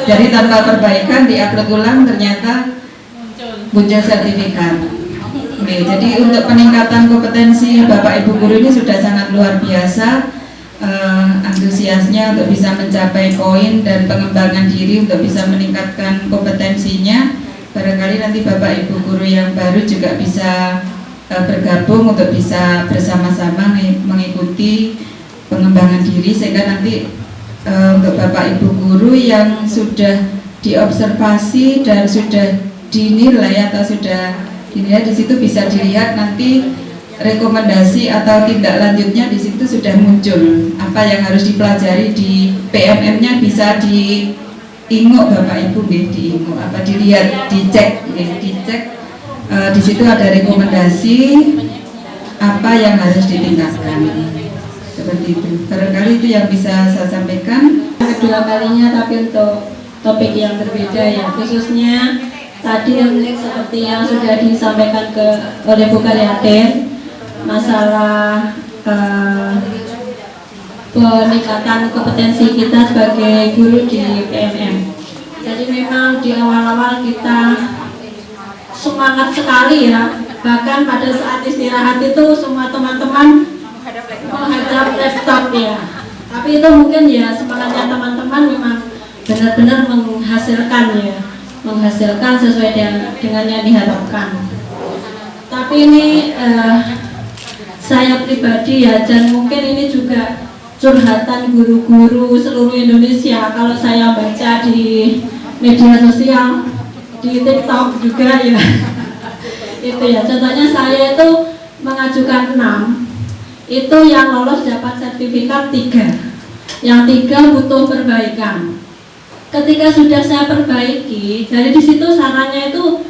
Jadi tanpa perbaikan diupload ulang ternyata muncul sertifikat. Jadi untuk peningkatan kompetensi Bapak Ibu guru ini sudah sangat luar biasa, antusiasnya untuk bisa mencapai poin dan pengembangan diri untuk bisa meningkatkan kompetensinya. Barangkali nanti Bapak Ibu guru yang baru juga bisa bergabung untuk bisa bersama-sama mengikuti pengembangan diri, sehingga nanti untuk Bapak Ibu guru yang sudah diobservasi dan sudah dinilai atau sudah dinilai di situ bisa dilihat nanti rekomendasi atau tindak lanjutnya di situ sudah muncul. Apa yang harus dipelajari di PMM-nya bisa diinguk Bapak Ibu, diinguk apa dilihat, dicek. Di situ ada rekomendasi apa yang harus ditingkatkan, seperti itu. Barangkali itu yang bisa saya sampaikan. Kedua kalinya tapi untuk topik yang berbeda ya, khususnya tadi seperti yang sudah disampaikan oleh Bu Karyatin, masalah peningkatan kompetensi kita sebagai guru di PMM. Jadi memang di awal-awal kita semangat sekali ya, bahkan pada saat istirahat itu semua teman-teman menghadap laptop ya. Tapi itu mungkin ya semangatnya teman-teman memang benar-benar menghasilkan ya, menghasilkan sesuai dengan yang diharapkan. Tapi ini saya pribadi ya, dan mungkin ini juga curhatan guru-guru seluruh Indonesia. Kalau saya baca di media sosial, di TikTok juga ya, itu ya. Contohnya saya itu mengajukan 6, itu yang lolos dapat sertifikat 3, yang 3 butuh perbaikan. Ketika sudah saya perbaiki, jadi di situ sarannya itu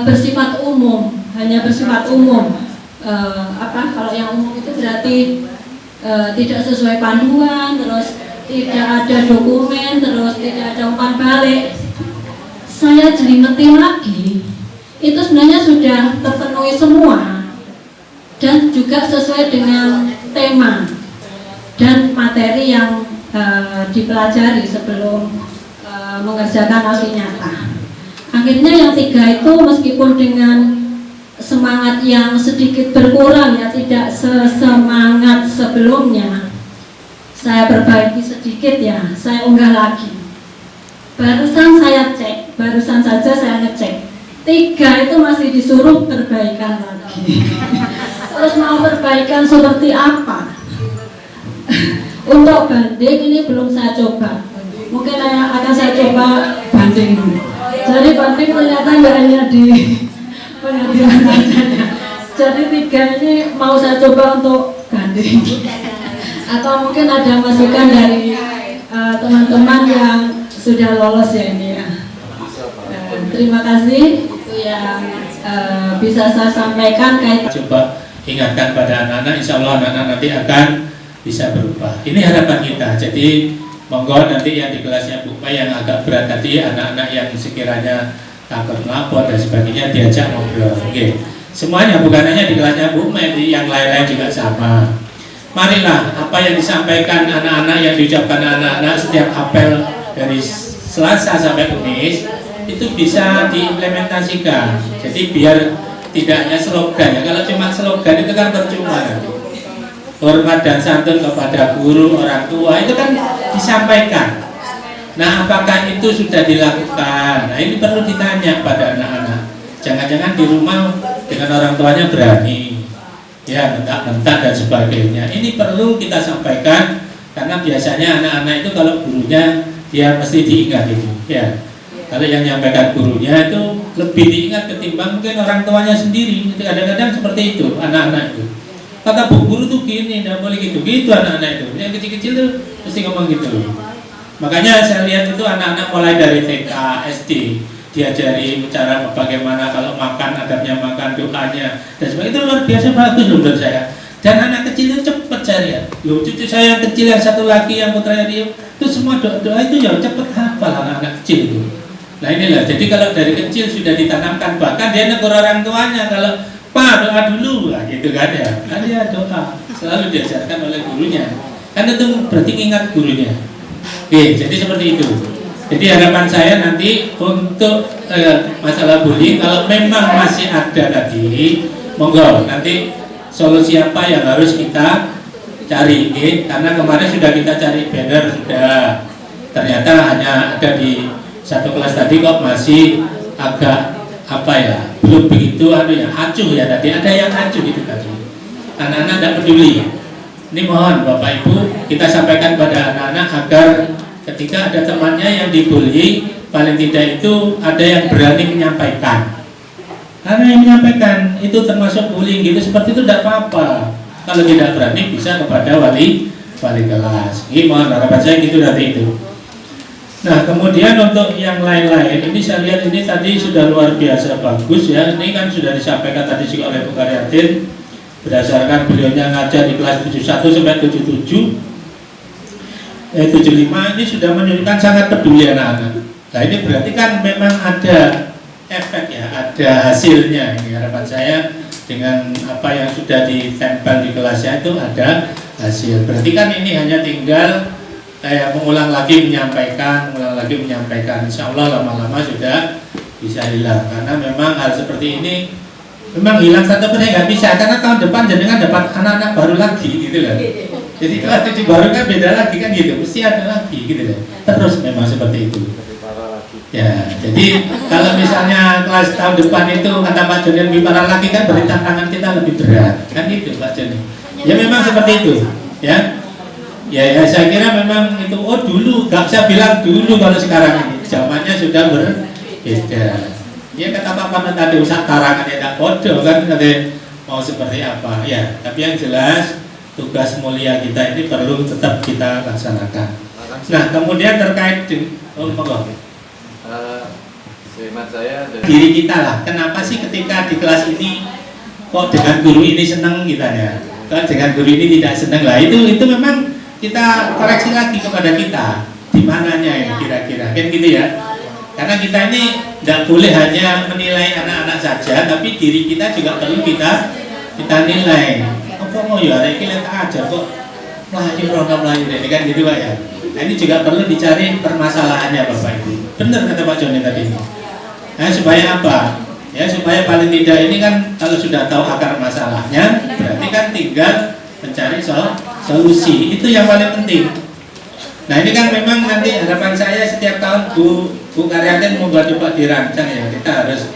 bersifat umum, hanya bersifat umum. Kalau yang umum itu berarti tidak sesuai panduan, terus tidak ada dokumen, terus tidak ada umpan balik. Saya jelimetin lagi, itu sebenarnya sudah terpenuhi semua dan juga sesuai dengan tema dan materi yang dipelajari sebelum mengerjakan aksi nyata. Akhirnya yang 3 itu meskipun dengan semangat yang sedikit berkurang ya, tidak sesemangat sebelumnya, saya perbaiki sedikit ya, saya unggah lagi. Barusan saya cek, barusan saja saya ngecek 3 itu masih disuruh perbaikan lagi. Terus mau perbaikan seperti apa? Untuk banding ini belum saya coba, mungkin akan saya coba banding dulu. Jadi banding ternyata nggak hanya di pengadilan saja. Jadi 3 ini mau saya coba untuk banding. Atau mungkin ada masukan dari teman-teman yang sudah lolos ya ini ya. Terima kasih, itu yang bisa saya sampaikan. Coba ingatkan pada anak-anak, insya Allah anak-anak nanti akan bisa berubah. Ini harapan kita. Jadi monggo nanti yang di kelasnya Bu Mai yang agak berat tadi, anak-anak yang sekiranya takut melapor dan sebagainya diajak ngobrol. Oke. Semuanya bukan hanya di kelasnya Bu Mai, yang lain-lain juga sama. Marilah apa yang disampaikan anak-anak, yang diucapkan anak-anak setiap apel dari Selasa sampai Kamis itu bisa diimplementasikan. Jadi biar tidak hanya slogan ya. Kalau cuma slogan itu kan percuma. Hormat dan santun kepada guru, orang tua itu kan disampaikan. Nah, apakah itu sudah dilakukan? Nah, ini perlu ditanya pada anak-anak. Jangan-jangan di rumah dengan orang tuanya berani, ya bentak-bentak dan sebagainya. Ini perlu kita sampaikan karena biasanya anak-anak itu kalau gurunya dia mesti diingat itu, ya. Kalau yang menyampaikan gurunya itu lebih diingat ketimbang mungkin orang tuanya sendiri. Kadang-kadang seperti itu anak-anak itu. Kata bu guru tuh gini, tidak boleh gitu anak-anak itu. Yang kecil-kecil tuh mesti ngomong gitu. Makanya saya lihat itu anak-anak mulai dari TK, SD diajari cara bagaimana kalau makan, adabnya makan, doanya dan sebagainya. Itu luar biasa bagus loh menurut saya. Dan anak kecil itu cepat saya lihat. Loh, cucu saya yang kecil, yang satu lagi, yang putranya dia itu semua doa itu ya cepat hafal anak-anak kecil itu. Nah inilah, jadi kalau dari kecil sudah ditanamkan, bahkan dia negur orang tuanya kalau Pak doa dulu lah gitu kan ya. Kan dia doa selalu diajarkan oleh gurunya. Kan itu berarti ingat gurunya. Oke, jadi seperti itu. Jadi harapan saya nanti untuk masalah bullying kalau memang masih ada tadi, monggo nanti solusi apa yang harus kita cari, karena kemarin sudah kita cari banner sudah, ternyata hanya ada di satu kelas tadi kok masih agak apa ya, belum begitu acuh ya tadi, ada yang acuh gitu tadi, anak-anak tidak peduli. Ini mohon Bapak Ibu kita sampaikan pada anak-anak agar ketika ada temannya yang dibully, paling tidak itu ada yang berani menyampaikan. Karena yang menyampaikan itu termasuk bullying gitu, seperti itu tidak apa-apa. Kalau tidak berani bisa kepada wali kelas. Ini mohon harapan saya gitu dari itu. Nah kemudian untuk yang lain-lain ini saya lihat ini tadi sudah luar biasa bagus ya. Ini kan sudah disampaikan tadi juga oleh Bu Karyatin berdasarkan beliaunya ngajar di kelas 71 sampai 77, 75 ini sudah menunjukkan sangat peduli anak-anak. Nah ini berarti kan memang ada efek ya, ada hasilnya. Ini harapan saya dengan apa yang sudah ditempel di kelasnya itu ada hasil. Berarti kan ini hanya tinggal mengulang lagi menyampaikan. Insya Allah lama-lama sudah bisa hilang. Karena memang hal seperti ini memang hilang satu persen nggak bisa, karena tahun depan jenengan dapat anak-anak baru lagi gitu kan. Jadi kelas 7 baru kan beda lagi kan gitu, mesti ada lagi gitu kan. Terus memang seperti itu. Ya, jadi kalau misalnya kelas tahun depan itu kata Pak Joni lebih parah lagi kan, berarti tantangan kita lebih berat kan gitu Pak Joni. Ya memang seperti itu ya. Ya saya kira memang itu, dulu gak bisa bilang dulu, kalau sekarang ini zamannya sudah berbeda. Ya kata Pak Paman tadi, usah tarangan ya tak bodoh kan, nanti mau seperti apa ya. Tapi yang jelas tugas mulia kita ini perlu tetap kita laksanakan. Nah kemudian terkait dengan diri kita lah, kenapa sih ketika di kelas ini kok dengan guru ini seneng kita ya, kok dengan guru ini tidak seneng lah, itu memang kita koreksi lagi kepada kita di mananya ini kira-kira kan gitu ya. Karena kita ini tidak boleh hanya menilai anak-anak saja, tapi diri kita juga perlu kita nilai. Apa mau ya ada yang aja kok melayu ini kan gitu Pak ya. Nah ini juga perlu dicari permasalahannya Bapak Ibu. Benar kata Pak Joni tadi. Nah supaya apa? Ya supaya paling tidak ini kan kalau sudah tahu akar masalahnya, berarti kan tinggal mencari solusi. Itu yang paling penting. Nah ini kan memang nanti harapan saya setiap tahun Bu Karyatin membuat coba dirancang ya, kita harus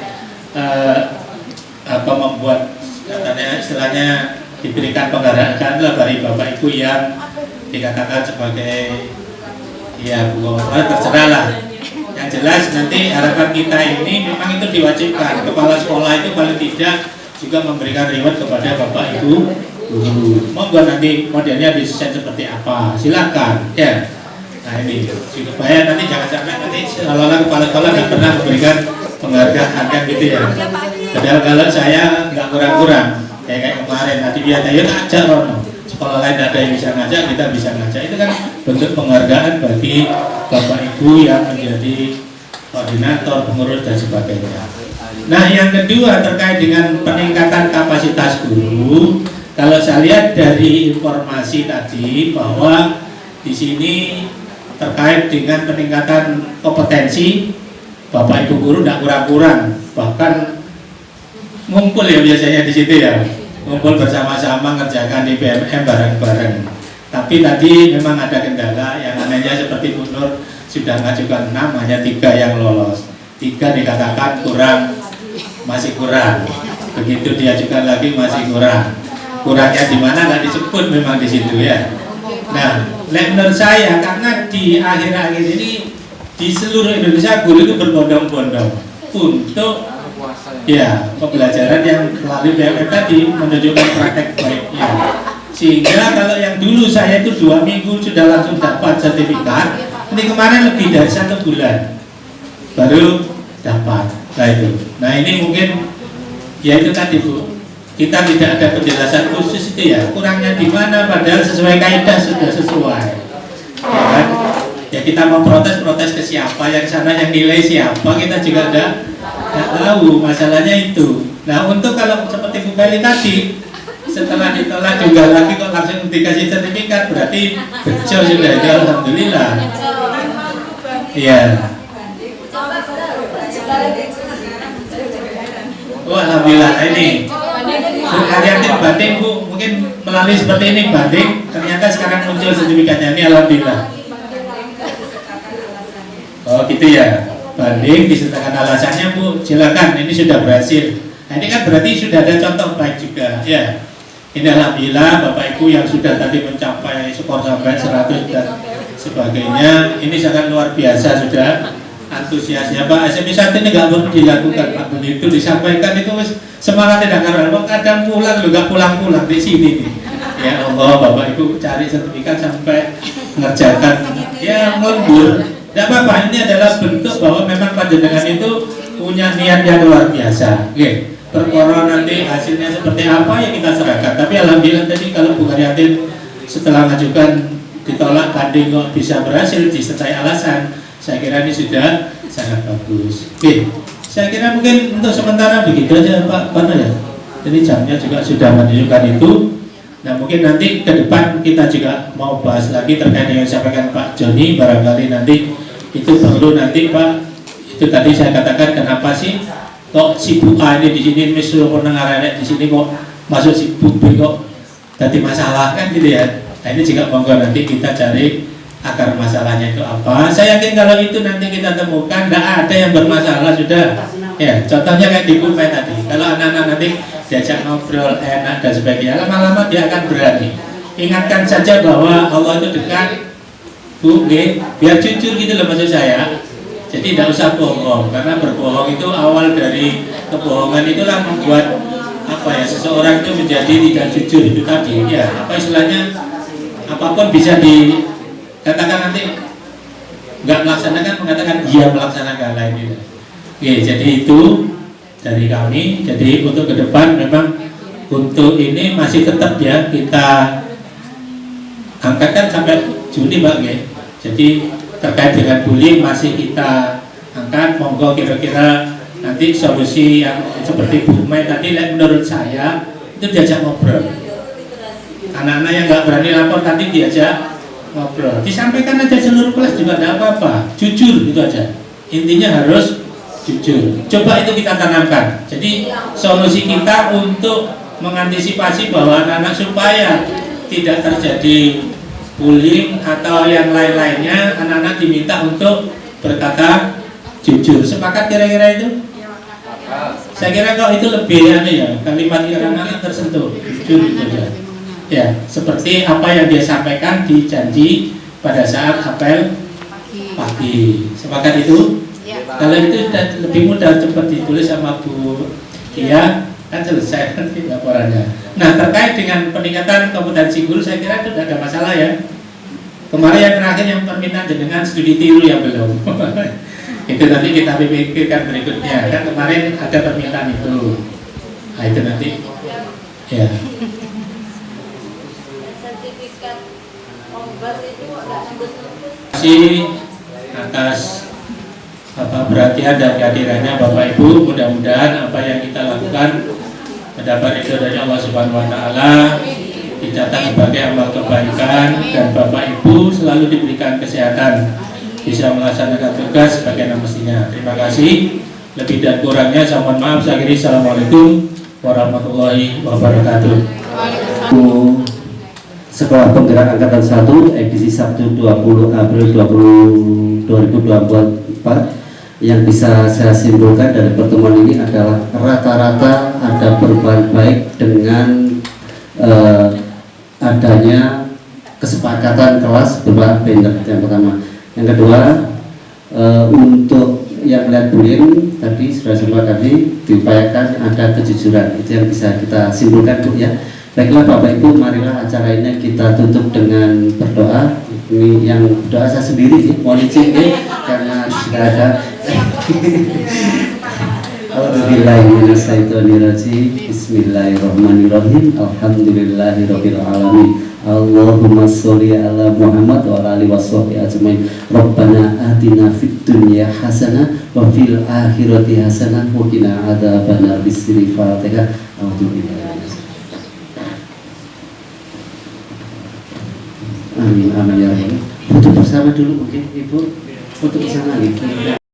membuat katanya istilahnya diberikan penghargaan lah dari Bapak Ibu yang dikatakan sebagai ya terserah lah. Yang jelas nanti harapan kita ini memang itu diwajibkan, kepala sekolah itu paling tidak juga memberikan reward kepada Bapak Ibu guru. Monggo nanti modelnya desain seperti apa, silakan ya. Nah ini supaya nanti jangan sampai nanti seolah-olah kepala sekolah nggak pernah memberikan penghargaan kan gitu ya. Padahal kalau saya nggak kurang-kurang kayak kemarin nanti biasa ya ngajak Rono, sekolah lain ada yang bisa ngajak, kita bisa ngajak, itu kan bentuk penghargaan bagi Bapak Ibu yang menjadi koordinator, pengurus dan sebagainya. Nah yang kedua terkait dengan peningkatan kapasitas guru, kalau saya lihat dari informasi tadi bahwa di sini terkait dengan peningkatan kompetensi Bapak Ibu guru tidak kurang-kurang, bahkan ngumpul ya biasanya di situ ya, ngumpul bersama-sama ngerjakan di BMM bareng-bareng. Tapi tadi memang ada kendala yang anehnya seperti Bu Nur sudah mengajukan 6, hanya 3 yang lolos, 3 dikatakan kurang, masih kurang. Begitu diajukan lagi masih kurang. Kurangnya di mana nggak disebut memang di situ ya. Nah, menurut saya karena di akhir-akhir ini di seluruh Indonesia guru itu berbondong-bondong untuk ya pembelajaran yang melalui BMM tadi menunjukkan praktek baiknya, sehingga kalau yang dulu saya itu 2 minggu sudah langsung dapat sertifikat, ini kemarin lebih dari 1 bulan baru dapat. Nah ini mungkin ya itu tadi Bu, kita tidak ada penjelasan khusus itu ya, kurangnya di mana, padahal sesuai kaidah sudah sesuai ya kan? Ya kita mau protes ke siapa, yang sana yang nilai siapa, kita juga nggak tahu, masalahnya itu. Nah untuk kalau seperti Bu Feli tadi, setelah ditolak juga lagi kok langsung dikasih sertifikat, berarti bejo sudah itu, alhamdulillah. Iya. Oh alhamdulillah ini Bu Karyatin banding Bu, mungkin melalui seperti ini banding, ternyata sekarang muncul sertifikatnya, ini alhamdulillah. Oh gitu ya, banding disertakan alasannya Bu, silakan, ini sudah berhasil. Nah ini kan berarti sudah ada contoh baik juga ya. Ini alhamdulillah Bapak Ibu yang sudah tadi mencapai skor sampai 100 dan sebagainya, ini sangat luar biasa, sudah antusiasnya Pak. SMP 1 ini nggak perlu dilakukan Pak, begitu disampaikan itu semangat tidak karuan. Kok kadang pulang juga pulang-pulang di sini nih. Ya Allah, Bapak Ibu cari sertifikat sampai mengerjakan ya ngelembur. Tidak apa-apa, ini adalah bentuk bahwa memang panjenengan itu punya niat yang luar biasa. Oke, perkara nanti hasilnya seperti apa ya kita serahkan. Tapi alhamdulillah tadi kalau Bu Karyatin setelah mengajukan ditolak banding kok bisa berhasil disertai alasan, saya kira ini sudah sangat bagus. Oke, saya kira mungkin untuk sementara begitu aja Pak Pano ya. Jadi jamnya juga sudah menunjukkan itu. Nah mungkin nanti ke depan kita juga mau bahas lagi terkait dengan yang disampaikan Pak Joni, barangkali nanti itu perlu nanti Pak, itu tadi saya katakan kenapa sih kok si Bu A ini di sini misalnya pendengar di sini kok masuk si Bu B kok jadi masalah kan gitu ya. Nah ini juga monggo nanti kita cari akar masalahnya itu apa. Saya yakin kalau itu nanti kita temukan tidak ada yang bermasalah sudah. Ya contohnya kayak di Bu B tadi, kalau anak-anak nanti diajak ngobrol enak dan sebagainya, lama-lama dia akan berani. Ingatkan saja bahwa Allah itu dekat, Bu, biar jujur gitu loh maksud saya. Jadi tidak usah bohong, karena berbohong itu awal dari kebohongan itulah membuat apa ya seseorang itu menjadi tidak jujur itu tadi. Ya apa istilahnya, apapun bisa dikatakan nanti nggak melaksanakan mengatakan iya melaksanakan lain itu. Oke, jadi itu dari kami. Jadi untuk ke depan memang untuk ini masih tetap ya kita angkatkan sampai Juni Mbak ya. Jadi terkait dengan bullying masih kita angkat. Monggo kira-kira nanti solusi yang seperti Bu Mai tadi menurut saya itu diajak ngobrol. Anak-anak yang nggak berani lapor tadi diajak ngobrol. Disampaikan aja seluruh kelas juga tidak apa-apa. Jujur itu aja. Intinya harus jujur. Coba itu kita tanamkan. Jadi solusi kita untuk mengantisipasi bahwa anak-anak supaya tidak terjadi bullying atau yang lain-lainnya, anak-anak diminta untuk berkata jujur. Sepakat kira-kira itu? Saya kira kok itu lebih ya kalimat yang anak tersentuh jujur itu aja. Ya seperti apa yang dia sampaikan di janji pada saat apel pagi. Sepakat itu? Kalau itu sudah lebih mudah, cepat ditulis sama Bu Kia, kan selesai nanti laporannya. Nah terkait dengan peningkatan kompetensi guru, saya kira itu tidak ada masalah ya. Kemarin yang terakhir yang permintaan dengan studi tiru yang belum. Itu nanti kita pikirkan berikutnya. Kan kemarin ada permintaan itu. Nah itu nanti ya. Sertifikat obat itu nggak nembus-nembus. Terima kasih atas perhatian dan kehadirannya Bapak Ibu. Mudah-mudahan apa yang kita lakukan mendapat ridho dari Allah Subhanahu Wa Taala, dicatat sebagai amal kebaikan, dan Bapak Ibu selalu diberikan kesehatan, bisa melaksanakan tugas sebagaimana mestinya. Terima kasih. Lebih dan kurangnya saya mohon maaf. Saya akhiri. Assalamualaikum warahmatullahi wabarakatuh. Sekolah Penggerak Angkatan 1 edisi Sabtu 20 April 2024, yang bisa saya simpulkan dari pertemuan ini adalah rata-rata ada perubahan baik dengan adanya kesepakatan kelas berupa banner. Yang pertama. Yang kedua, untuk yang melihat bullying tadi sudah tadi diupayakan ada kejujuran. Itu yang bisa kita simpulkan Bu ya. Baiklah Bapak Ibu, marilah acara ini kita tutup dengan berdoa. Ini yang berdoa saya sendiri sih, mohon izin karena sudah ada. Bismillahirrahmanirrahim. Alhamdulillahirabbil alamin. Allahumma sholli ala Muhammad wa ala alihi washabihi ajmain. Rabbana atina fid dunya hasanah wa fil akhirati hasanah wa qina adzabannar. Bismillahirrahmanirrahim. Amin amin ya Allah. Foto bersama dulu mungkin Ibu, foto bersama gitu.